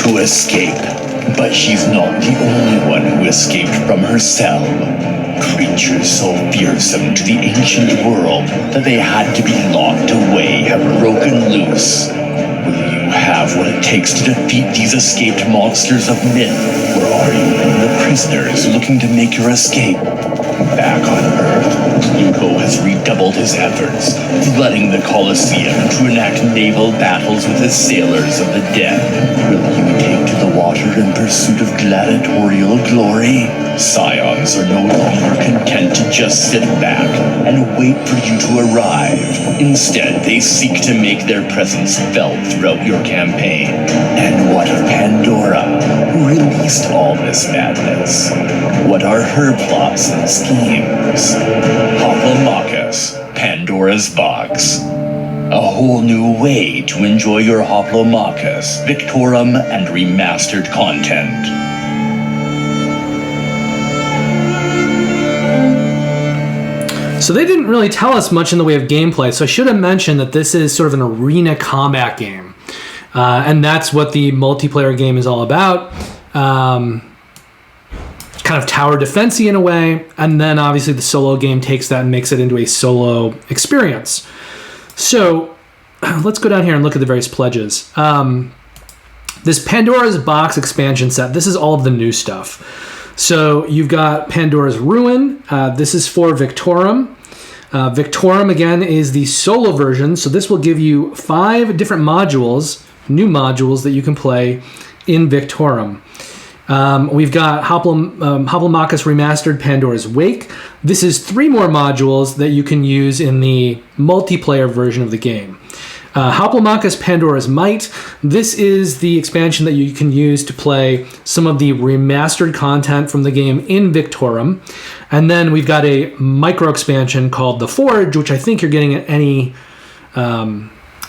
to escape. But she's not the only one who escaped from her cell. Creatures so fearsome to the ancient world that they had to be locked away have broken loose. Will you have what it takes to defeat these escaped monsters of myth? Or are you one of the prisoners looking to make your escape? Back on Earth, Pluto has redoubled his efforts, flooding the Colosseum to enact naval battles with the sailors of the dead. Will you take to the water in pursuit of gladiatorial glory? Scions are no longer content to just sit back and wait for you to arrive. Instead, they seek to make their presence felt throughout your campaign. And what of Pandora, who released all this madness? What are her plots and schemes? Hoplomachus, Pandora's box. A whole new way to enjoy your Hoplomachus, Victorum, and remastered content. So they didn't really tell us much in the way of gameplay, so I should have mentioned that this is sort of an arena combat game. And that's what the multiplayer game is all about. Kind of tower defense-y in a way, and then obviously the solo game takes that and makes it into a solo experience. So let's go down here and look at the various pledges. This Pandora's Box expansion set, this is all of the new stuff. So you've got Pandora's Ruin. This is for Victorum. Victorum, again, is the solo version. So this will give you 5 different modules, new modules that you can play in Victorum. We've got Hoplomachus Remastered Pandora's Wake. This is 3 more modules that you can use in the multiplayer version of the game. Hoplomachus Pandora's Might. This is the expansion that you can use to play some of the remastered content from the game in Victorum. And then we've got a micro expansion called The Forge, which I think you're getting at any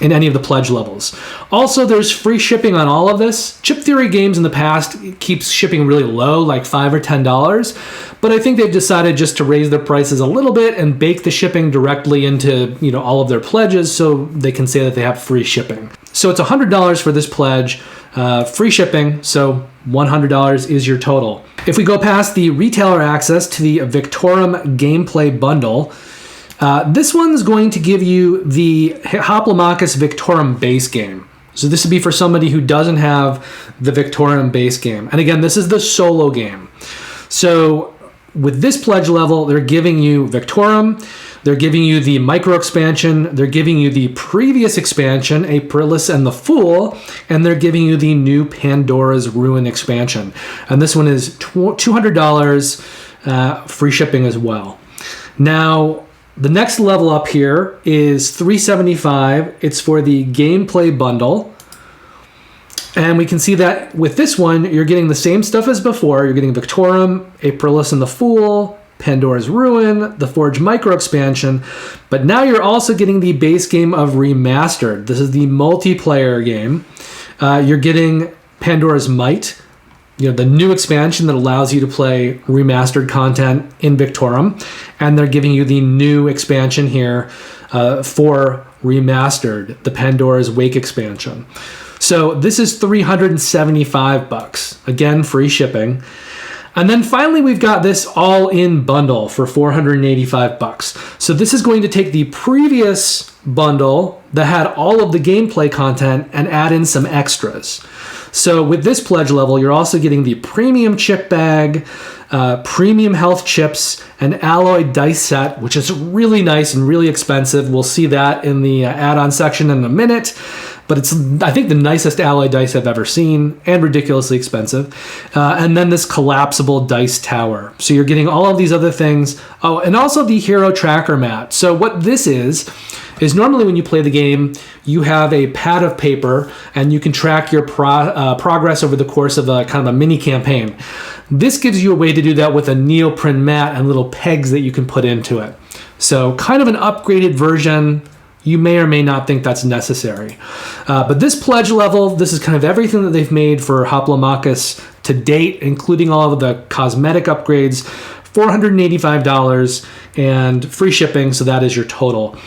in any of the pledge levels. Also, there's free shipping on all of this. Chip Theory Games in the past keeps shipping really low, like $5 or $10, but I think they've decided just to raise their prices a little bit and bake the shipping directly into, all of their pledges so they can say that they have free shipping. So it's $100 for this pledge, free shipping, so $100 is your total. If we go past the retailer access to the Victorum gameplay bundle, this one's going to give you the Hoplomachus Victorum base game. So this would be for somebody who doesn't have the Victorum base game. And again, this is the solo game. So with this pledge level, they're giving you Victorum, they're giving you the micro expansion, they're giving you the previous expansion, Aprilis and the Fool, and they're giving you the new Pandora's Ruin expansion. And this one is $200, free shipping as well. Now, the next level up here is $375. It's for the gameplay bundle. And we can see that with this one, you're getting the same stuff as before. You're getting Victorum, Aprilis and the Fool, Pandora's Ruin, the Forge micro expansion. But now you're also getting the base game of Remastered. This is the multiplayer game. You're getting Pandora's Might, the new expansion that allows you to play remastered content in Victorum, and they're giving you the new expansion here for Remastered, the Pandora's Wake expansion. So this is $375. Again, free shipping. And then finally, we've got this all-in bundle for $485. So this is going to take the previous bundle that had all of the gameplay content and add in some extras. So with this pledge level, you're also getting the premium chip bag, premium health chips, an alloy dice set, which is really nice and really expensive. We'll see that in the add-on section in a minute. But it's, I think, the nicest alloy dice I've ever seen, and ridiculously expensive. And then this collapsible dice tower. So you're getting all of these other things. Oh, and also the hero tracker mat. So what this is normally when you play the game, you have a pad of paper and you can track your progress over the course of a kind of a mini campaign. This gives you a way to do that with a neoprene mat and little pegs that you can put into it. So kind of an upgraded version. You may or may not think that's necessary. But this pledge level, this is kind of everything that they've made for Hoplomachus to date, including all of the cosmetic upgrades, $485 and free shipping, so that is your total.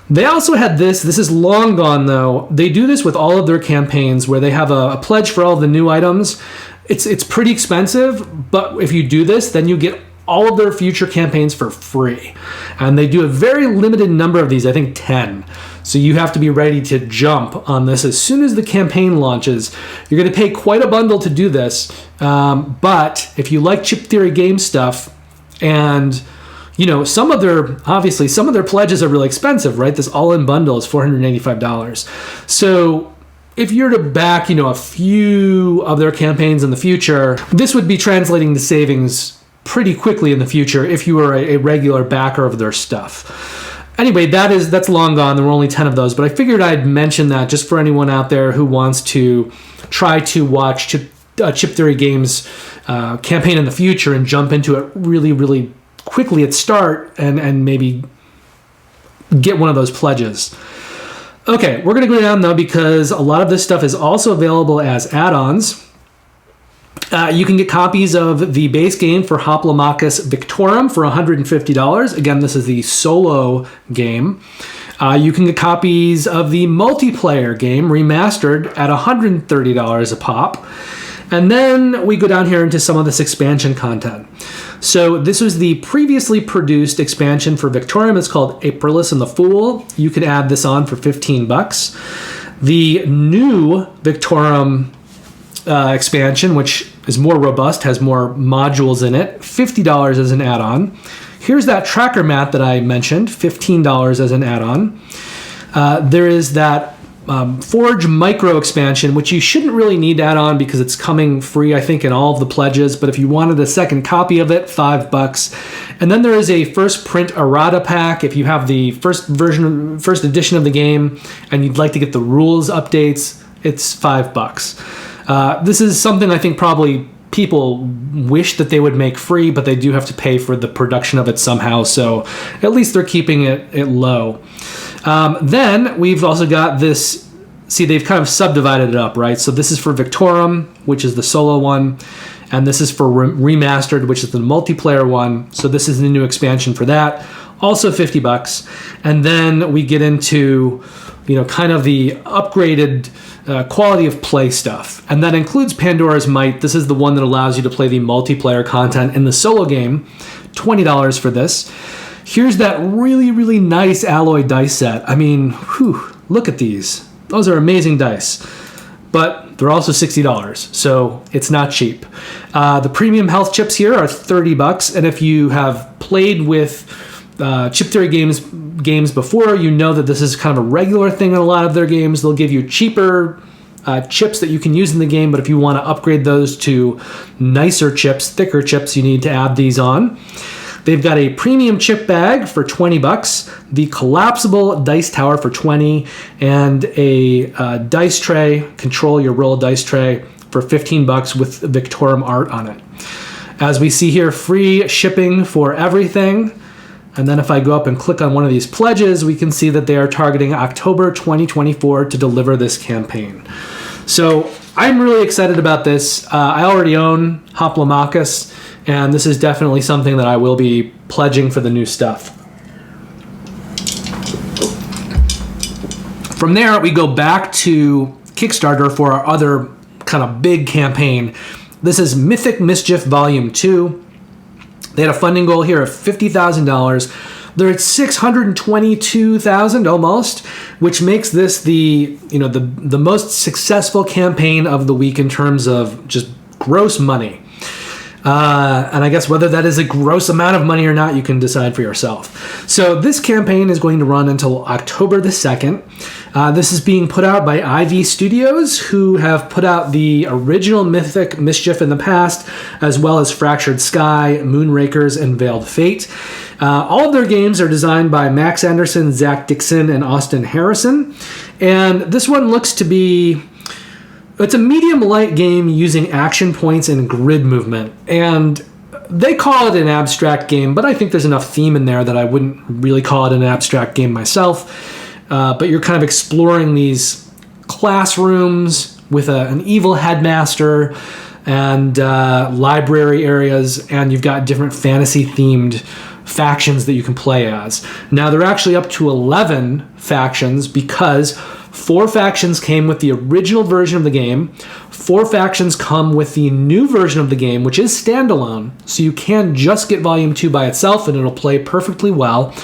They also had this is long gone though. They do this with all of their campaigns where they have a pledge for all of the new items. It's pretty expensive, but if you do this, then you get all of their future campaigns for free. And they do a very limited number of these, I think 10. So you have to be ready to jump on this as soon as the campaign launches. You're going to pay quite a bundle to do this. But if you like Chip Theory game stuff, and you know, some of their pledges are really expensive, right? This all-in bundle is $485. So if you're to back, you know, a few of their campaigns in the future, this would be translating to savings pretty quickly in the future if you were a regular backer of their stuff. Anyway, that's long gone. There were only 10 of those, but I figured I'd mention that just for anyone out there who wants to try to watch Chip Theory Games campaign in the future and jump into it really, really quickly at start and maybe get one of those pledges. Okay, we're going to go down though because a lot of this stuff is also available as add-ons. You can get copies of the base game for Hoplomachus Victorum for $150. Again, this is the solo game. You can get copies of the multiplayer game remastered at $130 a pop. And then we go down here into some of this expansion content. So this was the previously produced expansion for Victorium. It's called Aprilis and the Fool. You could add this on for $15. The new Victorium expansion, which is more robust, has more modules in it, $50 as an add-on. Here's that tracker mat that I mentioned, $15 as an add-on. There is that Forge Micro expansion, which you shouldn't really need to add on because it's coming free, I think, in all of the pledges. But if you wanted a second copy of it, $5. And then there is a first print errata pack. If you have the first edition of the game and you'd like to get the rules updates, it's $5. This is something I think probably people wish that they would make free, but they do have to pay for the production of it somehow. So at least they're keeping it low. Then we've also got this, see, they've kind of subdivided it up, right? So this is for Victorum, which is the solo one, and this is for Remastered, which is the multiplayer one. So this is the new expansion for that, also $50. And then we get into, you know, kind of the upgraded quality of play stuff. And that includes Pandora's Might. This is the one that allows you to play the multiplayer content in the solo game, $20 for this. Here's that really, really nice alloy dice set. I mean, whew, look at these. Those are amazing dice. But they're also $60, so it's not cheap. The premium health chips here are $30, and if you have played with Chip Theory games before, you know that this is kind of a regular thing in a lot of their games. They'll give you cheaper chips that you can use in the game, but if you want to upgrade those to nicer chips, thicker chips, you need to add these on. They've got a premium chip bag for $20, the collapsible dice tower for $20, and a dice tray, control your roll dice tray, for $15 with Victorum art on it. As we see here, free shipping for everything. And then if I go up and click on one of these pledges, we can see that they are targeting October 2024 to deliver this campaign. So I'm really excited about this. I already own Hoplomachus, and this is definitely something that I will be pledging for the new stuff. From there, we go back to Kickstarter for our other kind of big campaign. This is Mythic Mischief Volume 2. They had a funding goal here of $50,000. They're at $622,000 almost, which makes this the most successful campaign of the week in terms of just gross money. And I guess whether that is a gross amount of money or not, you can decide for yourself. So this campaign is going to run until October the 2nd. This is being put out by Ivy Studios, who have put out the original Mythic Mischief in the past, as well as Fractured Sky, Moonrakers, and Veiled Fate. All of their games are designed by Max Anderson, Zach Dixon, and Austin Harrison. And this one looks to be It's a medium-light game using action points and grid movement, and they call it an abstract game, but I think there's enough theme in there that I wouldn't really call it an abstract game myself. But you're kind of exploring these classrooms with an evil headmaster and library areas, and you've got different fantasy-themed factions that you can play as. Now, they're actually up to 11 factions because 4 factions came with the original version of the game. 4 factions come with the new version of the game, which is standalone, so you can just get Volume 2 by itself and it'll play perfectly well.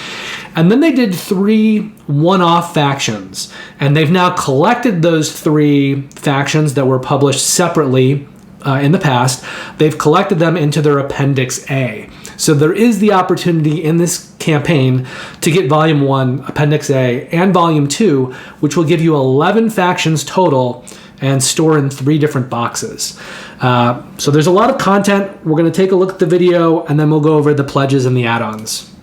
And then they did 3 one-off factions, and they've now collected those 3 factions that were published separately in the past. They've collected them into their Appendix A. So there is the opportunity in this campaign to get Volume 1, Appendix A, and Volume 2, which will give you 11 factions total and store in 3 different boxes. So there's a lot of content. We're going to take a look at the video, and then we'll go over the pledges and the add-ons.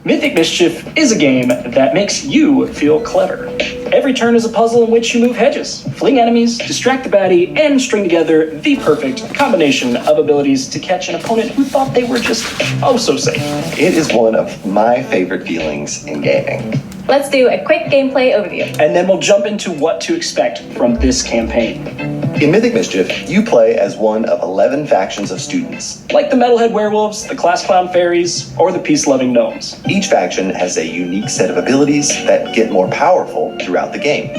Mythic Mischief is a game that makes you feel clever. Every turn is a puzzle in which you move hedges, fling enemies, distract the baddie, and string together the perfect combination of abilities to catch an opponent who thought they were just oh so safe. It is one of my favorite feelings in gaming. Let's do a quick gameplay overview. And then we'll jump into what to expect from this campaign. In Mythic Mischief, you play as one of 11 factions of students. Like the Metalhead Werewolves, the Class Clown Fairies, or the Peace-Loving Gnomes. Each faction has a unique set of abilities that get more powerful throughout the game,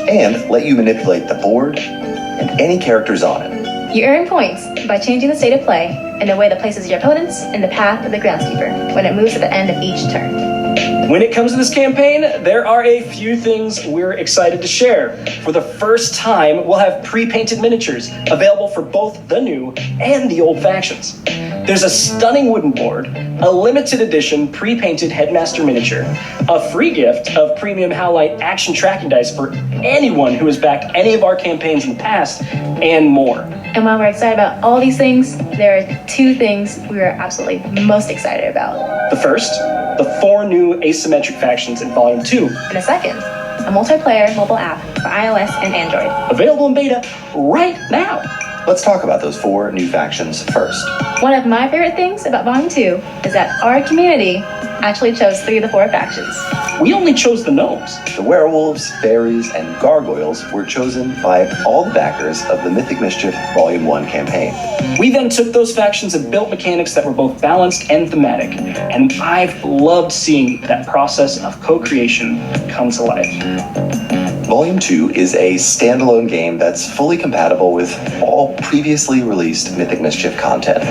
and let you manipulate the board and any characters on it. You earn points by changing the state of play in a way that places your opponents in the path of the groundskeeper when it moves at the end of each turn. When it comes to this campaign, there are a few things we're excited to share. For the first time, we'll have pre-painted miniatures available for both the new and the old factions. There's a stunning wooden board, a limited edition pre-painted headmaster miniature, a free gift of premium Howlite action tracking dice for anyone who has backed any of our campaigns in the past, and more. And while we're excited about all these things, there are 2 things we are absolutely most excited about. The first, the 4 new asymmetric factions in Volume 2. And the second, a multiplayer mobile app for iOS and Android. Available in beta right now. Let's talk about those 4 new factions first. One of my favorite things about Volume 2 is that our community actually chose 3 of the 4 factions. We only chose the gnomes. The werewolves, fairies, and gargoyles were chosen by all the backers of the Mythic Mischief Volume 1 campaign. We then took those factions and built mechanics that were both balanced and thematic, and I've loved seeing that process of co-creation come to life. Volume 2 is a standalone game that's fully compatible with all previously released Mythic Mischief content.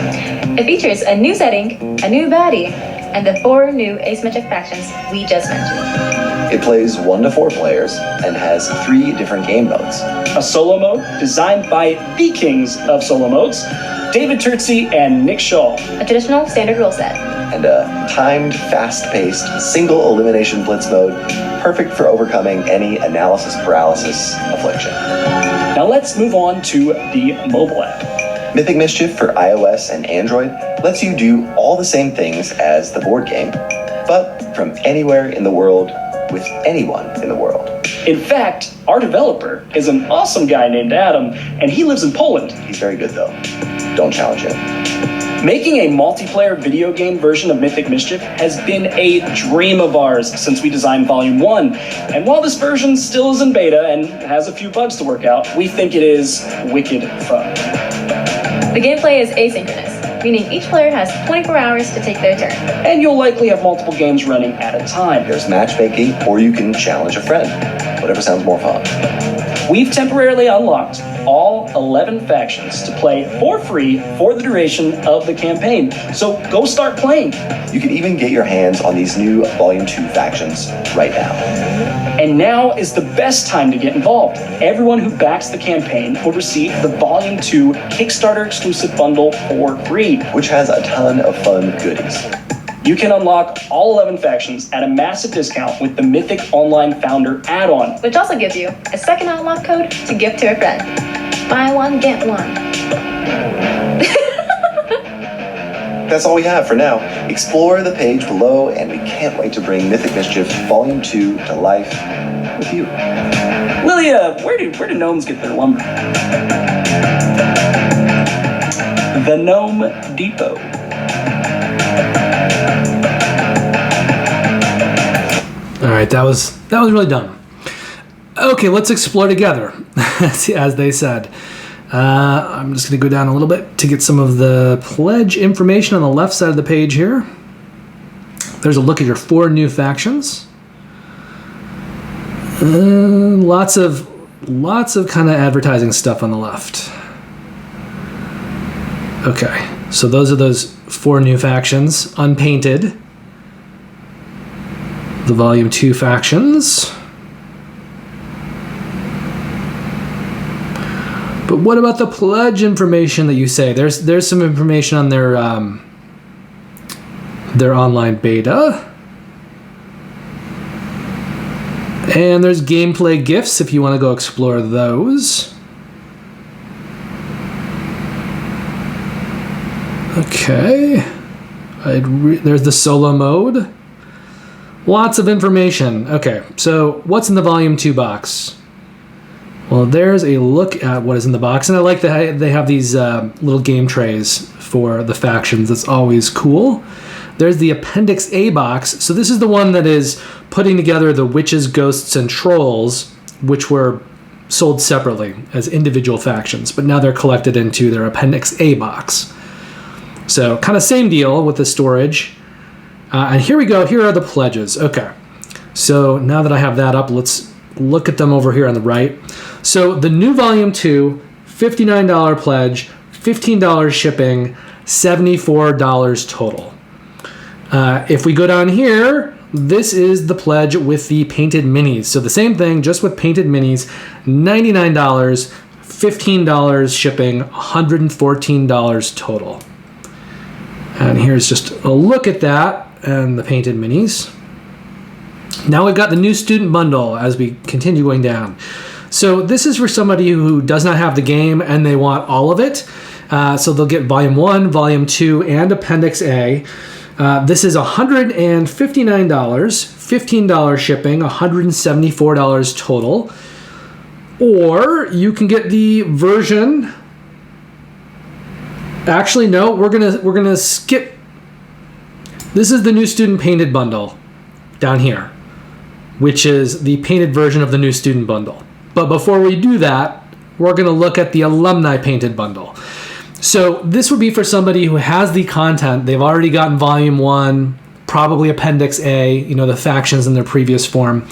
It features a new setting, a new baddie, and the 4 new asymmetric factions we just mentioned. It plays 1 to 4 players and has 3 different game modes. A solo mode designed by the kings of solo modes, David Turtsey and Nick Shaw. A traditional standard rule set. And a timed, fast-paced, single elimination blitz mode, perfect for overcoming any analysis paralysis affliction. Now let's move on to the mobile app. Mythic Mischief for iOS and Android lets you do all the same things as the board game, but from anywhere in the world with anyone in the world. In fact, our developer is an awesome guy named Adam, and he lives in Poland. He's very good though. Don't challenge him. Making a multiplayer video game version of Mythic Mischief has been a dream of ours since we designed Volume 1. And while this version still is in beta and has a few bugs to work out, we think it is wicked fun. The gameplay is asynchronous, meaning each player has 24 hours to take their turn. And you'll likely have multiple games running at a time. There's matchmaking, or you can challenge a friend. Whatever sounds more fun. We've temporarily unlocked all 11 factions to play for free for the duration of the campaign. So go start playing. You can even get your hands on these new Volume 2 factions right now. And now is the best time to get involved. Everyone who backs the campaign will receive the Volume 2 Kickstarter exclusive bundle for free, which has a ton of fun goodies. You can unlock all 11 factions at a massive discount with the Mythic Online Founder add-on, which also gives you a second unlock code to gift to a friend. Buy one, get one. That's all we have for now. Explore the page below, and we can't wait to bring Mythic Mischief Volume 2 to life with you. We'll Mycelia, where do gnomes get their lumber? The Gnome Depot. All right, that was really dumb. Okay, let's explore together, as they said. I'm just going to go down a little bit to get some of the pledge information on the left side of the page here. There's a look at your 4 new factions. Lots of kind of advertising stuff on the left. Okay, so those are those 4 new factions, unpainted. The Volume 2 factions. But what about the pledge information that you say? There's some information on their online beta. And there's gameplay gifts if you want to go explore those. Okay. There's the solo mode. Lots of information. Okay, so what's in the Volume 2 box? Well, there's a look at what is in the box, and I like that they have these little game trays for the factions. That's always cool. There's the Appendix A box. So this is the one that is putting together the witches, ghosts, and trolls, which were sold separately as individual factions, but now they're collected into their Appendix A box. So kind of same deal with the storage. And here we go. Here are the pledges. Okay. So now that I have that up, let's look at them over here on the right. So the new Volume 2, $59 pledge, $15 shipping, $74 total. If we go down here, this is the pledge with the painted minis. So the same thing, just with painted minis, $99, $15 shipping, $114 total. And here's just a look at that and the painted minis. Now we've got the new student bundle as we continue going down. So this is for somebody who does not have the game and they want all of it. So they'll get Volume 1, Volume 2, and Appendix A. This is $159, $15 shipping, $174 total. Or you can get the version. Actually, no, we're gonna skip. This is the new student painted bundle down here, which is the painted version of the new student bundle. But before we do that, we're gonna look at the alumni painted bundle. So this would be for somebody who has the content. They've already gotten Volume 1, probably Appendix A, the factions in their previous form.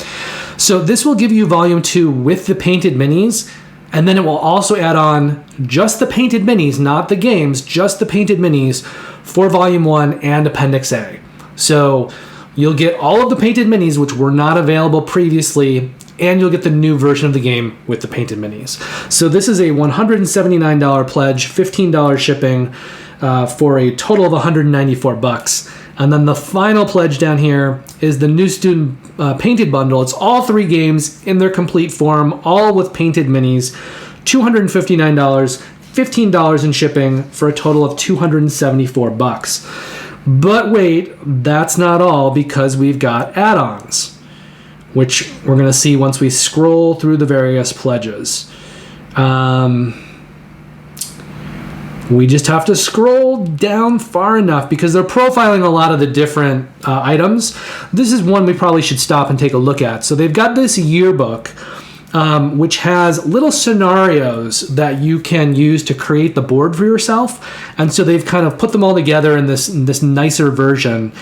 So this will give you Volume 2 with the painted minis, and then it will also add on just the painted minis, not the games, just the painted minis for Volume 1 and Appendix A. So you'll get all of the painted minis, which were not available previously, and you'll get the new version of the game with the painted minis. So this is a $179 pledge, $15 shipping, for a total of $194. And then the final pledge down here is the new student painted bundle. It's all 3 games in their complete form, all with painted minis, $259, $15 in shipping for a total of $274. But wait, that's not all, because we've got add-ons, which we're going to see once we scroll through the various pledges. We just have to scroll down far enough because they're profiling a lot of the different items. This is one we probably should stop and take a look at. So they've got this yearbook, which has little scenarios that you can use to create the board for yourself. And so they've kind of put them all together in this nicer version.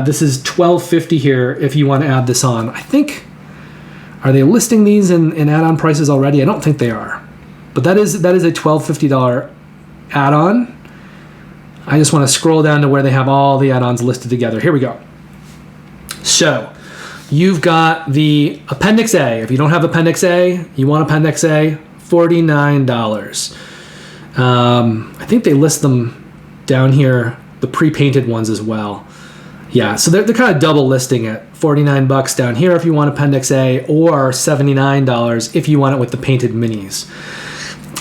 This is $12.50 here if you want to add this on. I think, are they listing these in add-on prices already? I don't think they are. But that is a $12.50 add-on. I just want to scroll down to where they have all the add-ons listed together. Here we go. So you've got the Appendix A. If you don't have Appendix A, you want Appendix A, $49. I think they list them down here, the pre-painted ones as well. Yeah, so they're kind of double listing it. $49 down here if you want Appendix A, or $79 if you want it with the painted minis.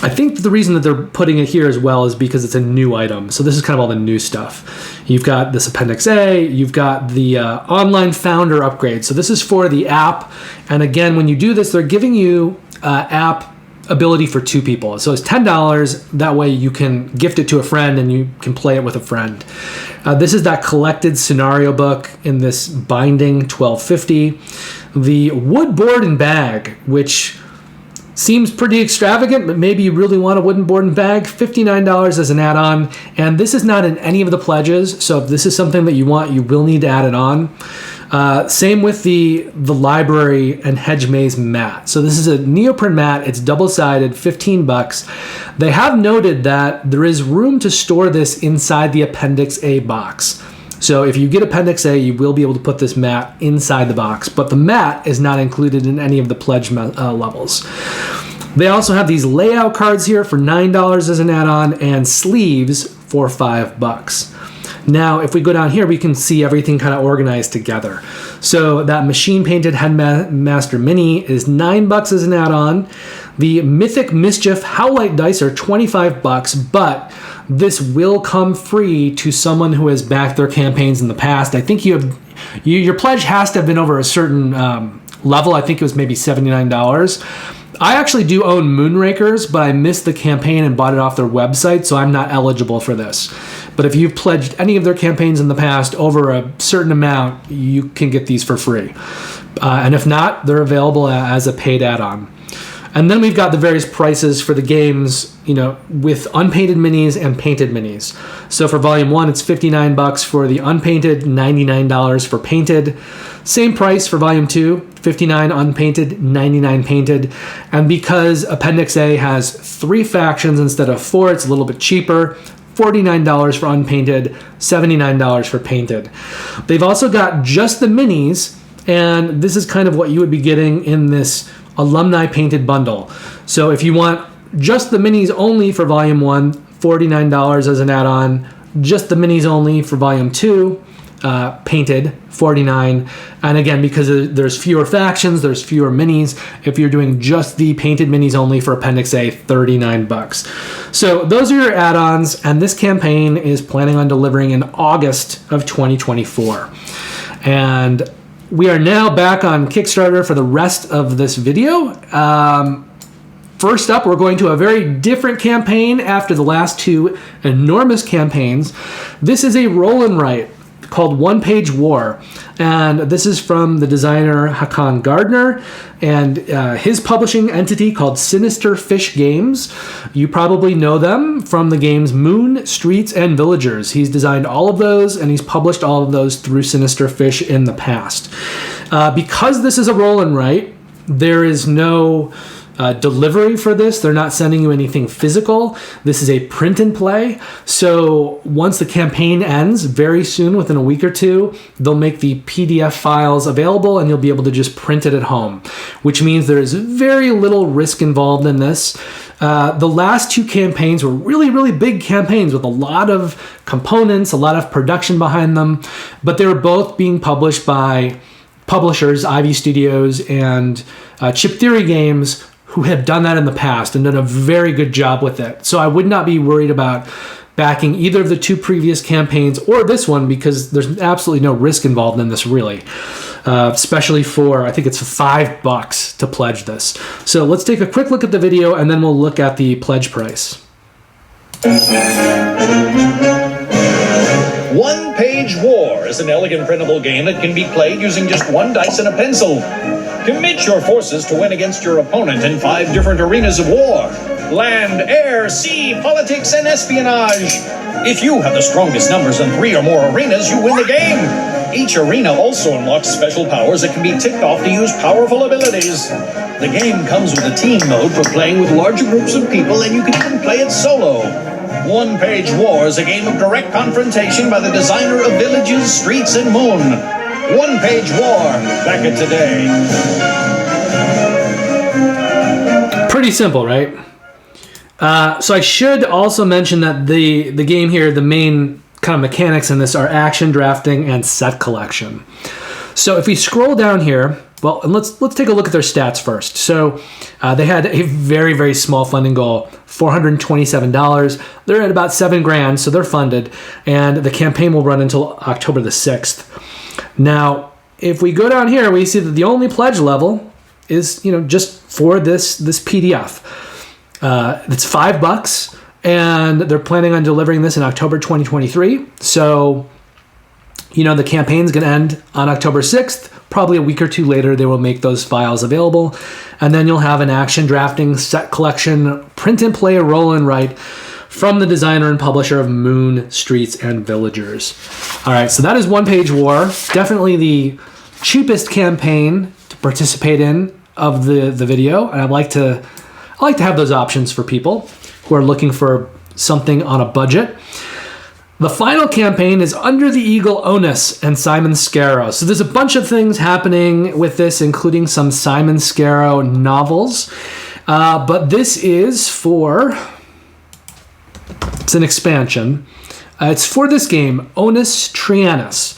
I think the reason that they're putting it here as well is because it's a new item. So this is kind of all the new stuff. You've got this Appendix A, you've got the online founder upgrade. So this is for the app. And again, when you do this, they're giving you app ability for 2 people. So it's $10. That way you can gift it to a friend and you can play it with a friend. This is that collected scenario book in this binding, $12.50. The wood board and bag, which seems pretty extravagant, but maybe you really want a wooden board and bag, $59 as an add-on. And this is not in any of the pledges, so if this is something that you want, you will need to add it on. Same with the library and hedge maze mat. So this is a neoprene mat. It's double-sided, $15. They have noted that there is room to store this inside the Appendix A box. So if you get Appendix A, you will be able to put this mat inside the box, but the mat is not included in any of the pledge levels. They also have these layout cards here for $9 as an add-on and sleeves for $5. Now, if we go down here, we can see everything kind of organized together. So that machine painted Headmaster Mini is $9 as an add-on. The Mythic Mischief Howlite dice are $25, but this will come free to someone who has backed their campaigns in the past. I think your pledge has to have been over a certain level. I think it was maybe $79. I actually do own Moonrakers, but I missed the campaign and bought it off their website, so I'm not eligible for this. But if you've pledged any of their campaigns in the past over a certain amount, you can get these for free. And if not, they're available as a paid add-on. And then we've got the various prices for the games, with unpainted minis and painted minis. So for Volume 1, it's $59 for the unpainted, $99 for painted. Same price for Volume 2, $59 unpainted, $99 painted. And because Appendix A has 3 factions instead of 4, it's a little bit cheaper. $49 for unpainted, $79 for painted. They've also got just the minis, and this is kind of what you would be getting in this alumni painted bundle. So if you want just the minis only for Volume 1, $49 as an add-on. Just the minis only for Volume 2, painted, $49. And again, because there's fewer factions, there's fewer minis. If you're doing just the painted minis only for Appendix A, $39. So those are your add-ons, and this campaign is planning on delivering in August of 2024. And we are now back on Kickstarter for the rest of this video. First up, we're going to a very different campaign after the last 2 enormous campaigns. This is a roll and write called One Page War, and this is from the designer Hakan Gardner and his publishing entity called Sinister Fish Games. You probably know them from the games Moon, Streets, and Villagers. He's designed all of those, and he's published all of those through Sinister Fish in the past. Because this is a roll and write, there is no delivery for this. They're not sending you anything physical. This is a print and play. So once the campaign ends, very soon, within a week or 2, they'll make the PDF files available and you'll be able to just print it at home, which means there is very little risk involved in this. The last 2 campaigns were really, really big campaigns with a lot of components, a lot of production behind them, but they were both being published by publishers, Ivy Studios and Chip Theory Games, who have done that in the past and done a very good job with it. So I would not be worried about backing either of the 2 previous campaigns or this one, because there's absolutely no risk involved in this, really. Especially for, I think it's $5 to pledge this. So let's take a quick look at the video and then we'll look at the pledge price. One Page War is an elegant printable game that can be played using just 1 dice and a pencil. Commit your forces to win against your opponent in 5 different arenas of war: land, air, sea, politics, and espionage. If you have the strongest numbers in 3 or more arenas, you win the game. Each arena also unlocks special powers that can be ticked off to use powerful abilities. The game comes with a team mode for playing with larger groups of people, and you can even play it solo. One Page War is a game of direct confrontation by the designer of Villages, Streets, and Moon. One Page War, back it today. Pretty simple, right? So I should also mention that the game here, the main kind of mechanics in this are action, drafting, and set collection. So if we scroll down here, well, and let's take a look at their stats first. So they had a very, very small funding goal, $427. They're at about $7,000, so they're funded, and the campaign will run until October the 6th. Now, if we go down here, we see that the only pledge level is, just for this PDF. It's $5, and they're planning on delivering this in October 2023. So, you know, the campaign's going to end on October 6th. Probably a week or two later, they will make those files available. And then you'll have an action drafting set collection, print and play, roll and write from the designer and publisher of Moon, Streets, and Villagers. All right, so that is One Page War. Definitely the cheapest campaign to participate in of the video. And I like to have those options for people who are looking for something on a budget. The final campaign is Under the Eagle ONUS and Simon Scarrow. So there's a bunch of things happening with this, including some Simon Scarrow novels. But this is for... It's an expansion. It's for this game, ONUS Trianus,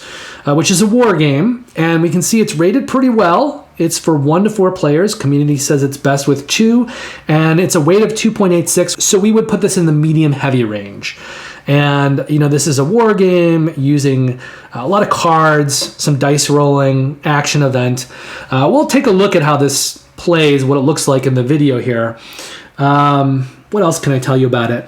which is a war game. And we can see it's rated pretty well. It's for 1 to 4 players. Community says it's best with 2. And it's a weight of 2.86. So we would put this in the medium-heavy range. And, you know, this is a war game using a lot of cards, some dice rolling, action event. We'll take a look at how this plays, what it looks like in the video here. What else can I tell you about it?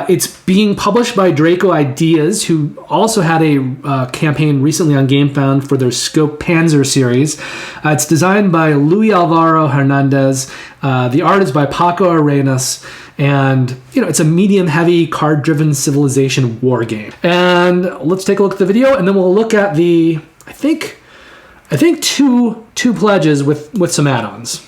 It's being published by Draco Ideas, who also had a campaign recently on Gamefound for their Scope Panzer series. It's designed by Luis Alvaro Hernandez. The art is by Paco Arenas. And, you know, it's a medium-heavy, card-driven civilization war game. And let's take a look at the video, and then we'll look at the, I think two pledges with some add-ons.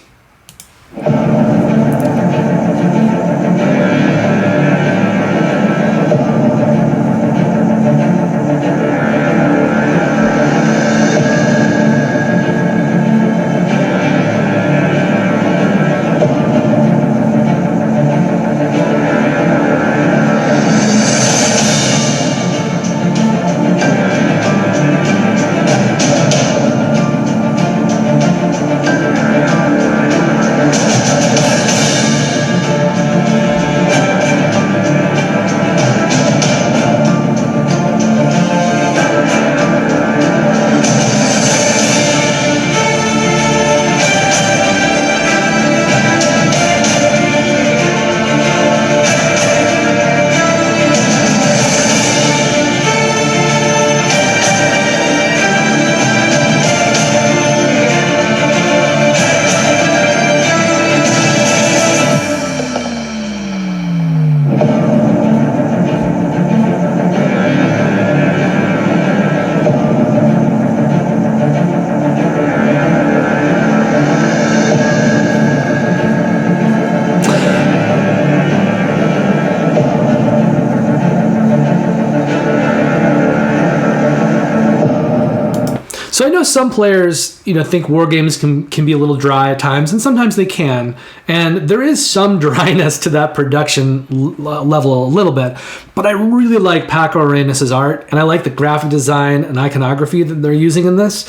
So I know some players, you know, think war games can be a little dry at times, and sometimes they can. And there is some dryness to that production level a little bit. But I really like Paco Arenas' art, and I like the graphic design and iconography that they're using in this.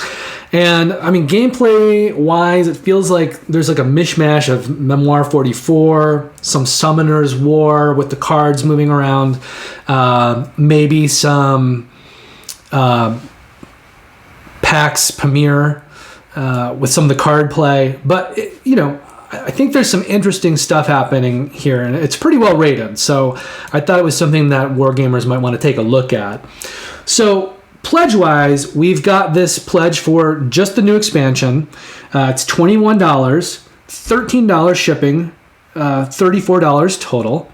And I mean, gameplay-wise, it feels like there's like a mishmash of Memoir 44, some Summoner's War with the cards moving around, maybe some Pax Pamir with some of the card play. But, you know, I think there's some interesting stuff happening here, and it's pretty well rated. So I thought it was something that wargamers might want to take a look at. So pledge-wise, we've got this pledge for just the new expansion. It's $21, $13 shipping, $34 total.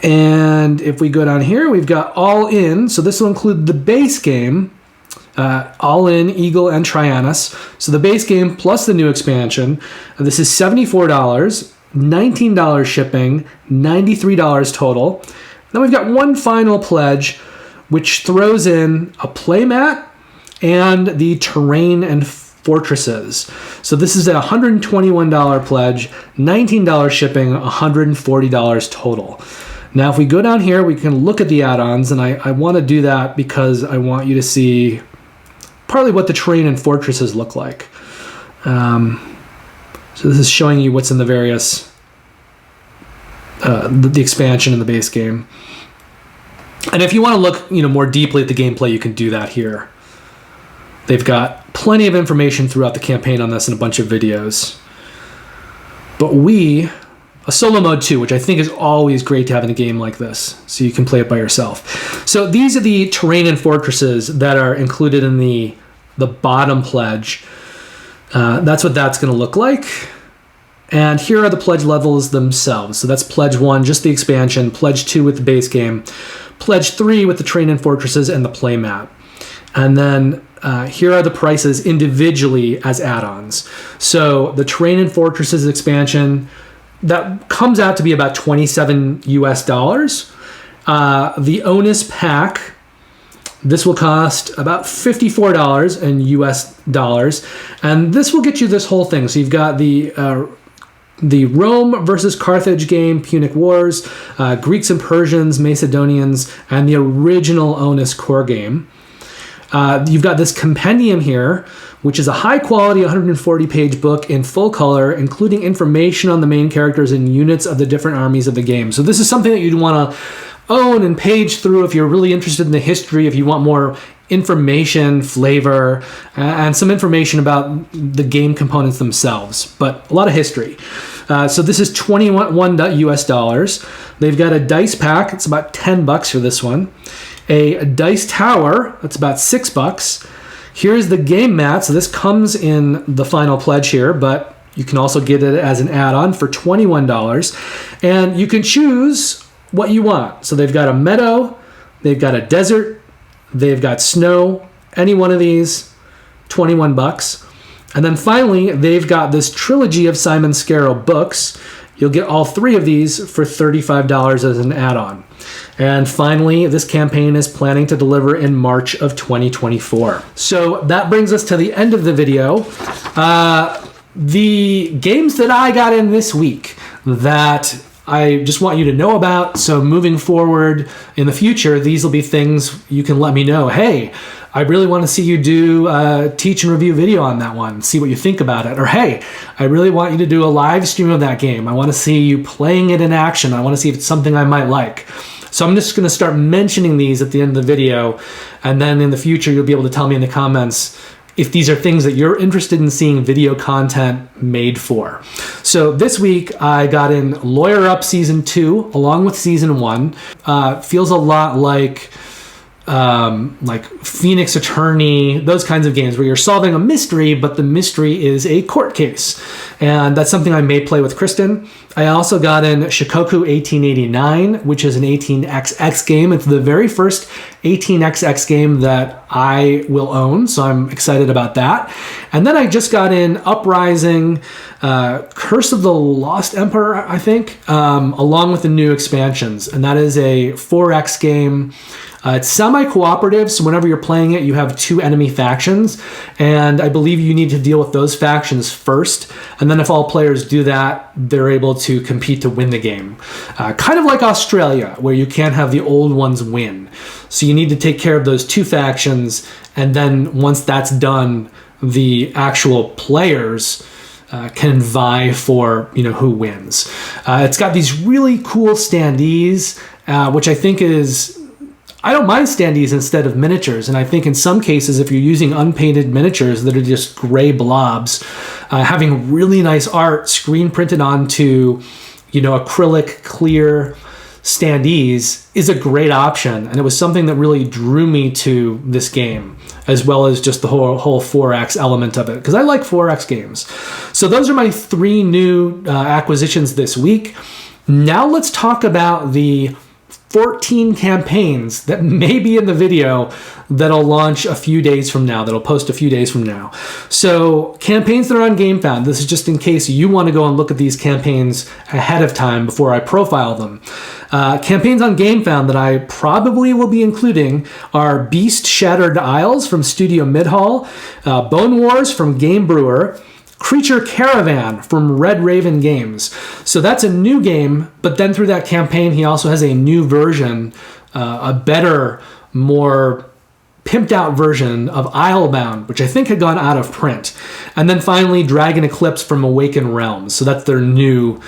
And if we go down here, we've got all in. So this will include the base game, all in Eagle and Trianus. So the base game plus the new expansion. This is $74, $19 shipping, $93 total. Then we've got one final pledge, which throws in a playmat and the terrain and fortresses. So this is a $121 pledge, $19 shipping, $140 total. Now, if we go down here, we can look at the add-ons, and I want to do that because I want you to see partly what the terrain and fortresses look like. So this is showing you what's in the various, the expansion in the base game. And if you want to look, you know, more deeply at the gameplay, you can do that here. They've got plenty of information throughout the campaign on this and a bunch of videos. But a solo mode too, which I think is always great to have in a game like this, so you can play it by yourself. So these are the terrain and fortresses that are included in the bottom pledge. That's what that's going to look like. And here are the pledge levels themselves. So that's pledge 1, just the expansion, pledge 2 with the base game, pledge 3 with the terrain and fortresses and the play map. And then here are the prices individually as add-ons. So the terrain and fortresses expansion, that comes out to be about $27 US. The ONUS pack, this will cost about $54 in US dollars, and this will get you this whole thing. So you've got the Rome versus Carthage game, Punic Wars, Greeks and Persians, Macedonians, and the original ONUS core game. You've got this compendium here, which is a high-quality 140-page book in full color, including information on the main characters and units of the different armies of the game. So this is something that you'd want to own and page through if you're really interested in the history, if you want more information, flavor, and some information about the game components themselves, but a lot of history. So this is $21 US. They've got a dice pack. It's about $10 for this one. A dice tower. That's about $6. Here's the game mat. So this comes in the final pledge here, but you can also get it as an add-on for $21. And you can choose what you want. So they've got a meadow, they've got a desert, they've got snow, any one of these, $21. And then finally, they've got this trilogy of Simon Scarrow books. You'll get all 3 of these for $35 as an add-on. And finally, this campaign is planning to deliver in March of 2024. So that brings us to the end of the video. The games that I got in this week that I just want you to know about. So moving forward in the future, these will be things you can let me know. Hey, I really want to see you do a teach and review video on that one. See what you think about it. Or hey, I really want you to do a live stream of that game. I want to see you playing it in action. I want to see if it's something I might like. So I'm just going to start mentioning these at the end of the video. And then in the future, you'll be able to tell me in the comments if these are things that you're interested in seeing video content made for. So this week I got in Lawyer Up Season 2 along with Season 1. Feels a lot like Phoenix Attorney, those kinds of games where you're solving a mystery, but the mystery is a court case. And that's something I may play with Kristen. I also got in Shikoku 1889, which is an 18XX game. It's the very first 18XX game that I will own, so I'm excited about that. And then I just got in Uprising, Curse of the Lost Emperor, I think, along with the new expansions. And that is a 4X game. It's semi-cooperative, so whenever you're playing it, you have 2 enemy factions, and I believe you need to deal with those factions first, and then if all players do that, they're able to compete to win the game. Kind of like Australia, where you can't have the old ones win. So you need to take care of those 2 factions, and then once that's done, the actual players can vie for who wins. It's got these really cool standees, which I think is... I don't mind standees instead of miniatures, and I think in some cases, if you're using unpainted miniatures that are just gray blobs, having really nice art screen printed onto, acrylic clear standees is a great option, and it was something that really drew me to this game, as well as just the whole 4X element of it, because I like 4X games. So those are my 3 new acquisitions this week. Now let's talk about the 14 campaigns that may be in the video that'll launch a few days from now, that'll post a few days from now. So campaigns that are on Gamefound, this is just in case you want to go and look at these campaigns ahead of time before I profile them. Campaigns on Gamefound that I probably will be including are Beast Shattered Isles from Studio Midhall, Bone Wars from Game Brewer, Creature Caravan from Red Raven Games. So that's a new game, but then through that campaign, he also has a new version, a better, more pimped out version of Islebound, which I think had gone out of print. And then finally, Dragon Eclipse from Awakened Realms. So that's their new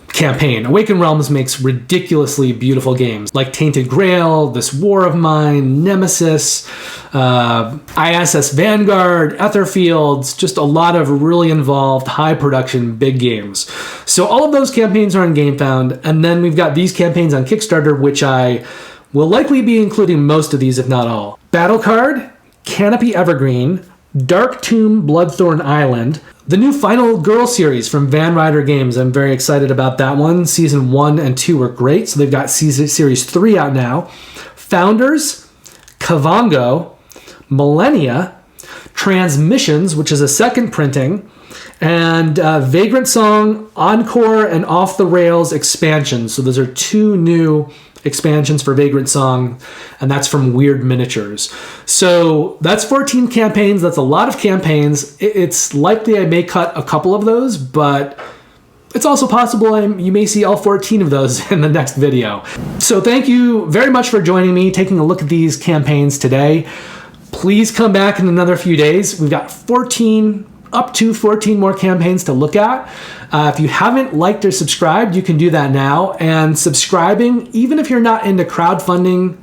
campaign. Awakened Realms makes ridiculously beautiful games like Tainted Grail, This War of Mine, Nemesis, ISS Vanguard, Etherfields, just a lot of really involved, high production, big games. So all of those campaigns are on Gamefound, and then we've got these campaigns on Kickstarter, which I will likely be including most of these, if not all. Battle Card, Canopy Evergreen, Dark Tomb Bloodthorn Island, the new Final Girl series from Van Ryder Games. I'm very excited about that one. Season 1 and 2 were great, so they've got series 3 out now. Founders, Kavango, Millennia, Transmissions, which is a second printing, and Vagrant Song, Encore, and Off the Rails expansions. So those are 2 new expansions for Vagrant Song, and that's from Weird Miniatures. So that's 14 campaigns. That's a lot of campaigns. It's likely I may cut a couple of those, but it's also possible you may see all 14 of those in the next video. So thank you very much for joining me, taking a look at these campaigns today. Please come back in another few days. We've got up to 14 more campaigns to look at. If you haven't liked or subscribed, you can do that now. And subscribing, even if you're not into crowdfunding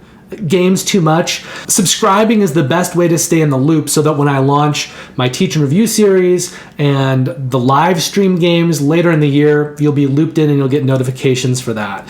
games too much, subscribing is the best way to stay in the loop so that when I launch my Teach and Review series and the live stream games later in the year, you'll be looped in and you'll get notifications for that.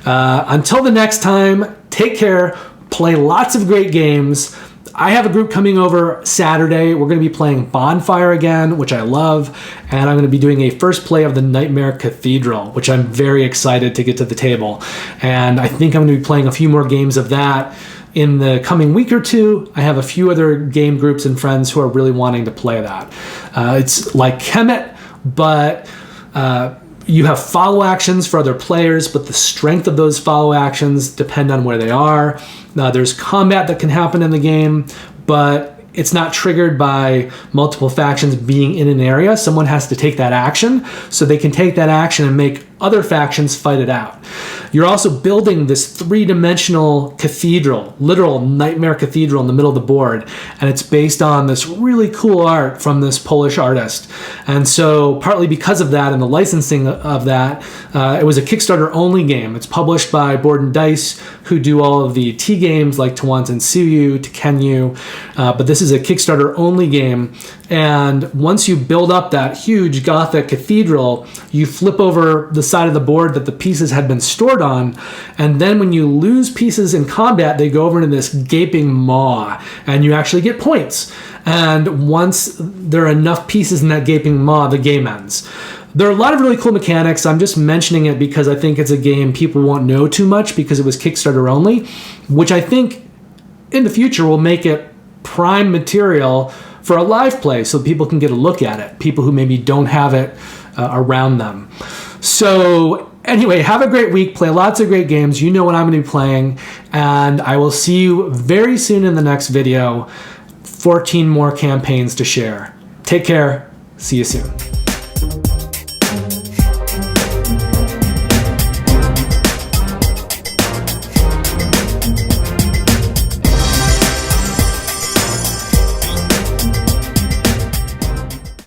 Until the next time, take care, play lots of great games. I have a group coming over Saturday. We're going to be playing Bonfire again, which I love, and I'm going to be doing a first play of the Nightmare Cathedral, which I'm very excited to get to the table. And I think I'm going to be playing a few more games of that in the coming week or two. I have a few other game groups and friends who are really wanting to play that. It's like Kemet, but you have follow actions for other players, but the strength of those follow actions depend on where they are. There's combat that can happen in the game, but it's not triggered by multiple factions being in an area. Someone has to take that action, so they can take that action and make other factions fight it out. You're also building this 3-dimensional cathedral, literal Nightmare Cathedral in the middle of the board, and it's based on this really cool art from this Polish artist. And so partly because of that and the licensing of that, it was a Kickstarter-only game. It's published by Board and Dice, who do all of the T games like Tawantin Suyu, Tekenyu, but this is a Kickstarter-only game. And once you build up that huge Gothic cathedral, you flip over the side of the board that the pieces had been stored on, and then when you lose pieces in combat, they go over into this gaping maw, and you actually get points. And once there are enough pieces in that gaping maw, the game ends. There are a lot of really cool mechanics. I'm just mentioning it because I think it's a game people won't know too much because it was Kickstarter only, which I think in the future will make it prime material for a live play so people can get a look at it, people who maybe don't have it around them. So anyway, have a great week, play lots of great games. You know what I'm going to be playing, and I will see you very soon in the next video. 14 more campaigns to share. Take care. See you soon.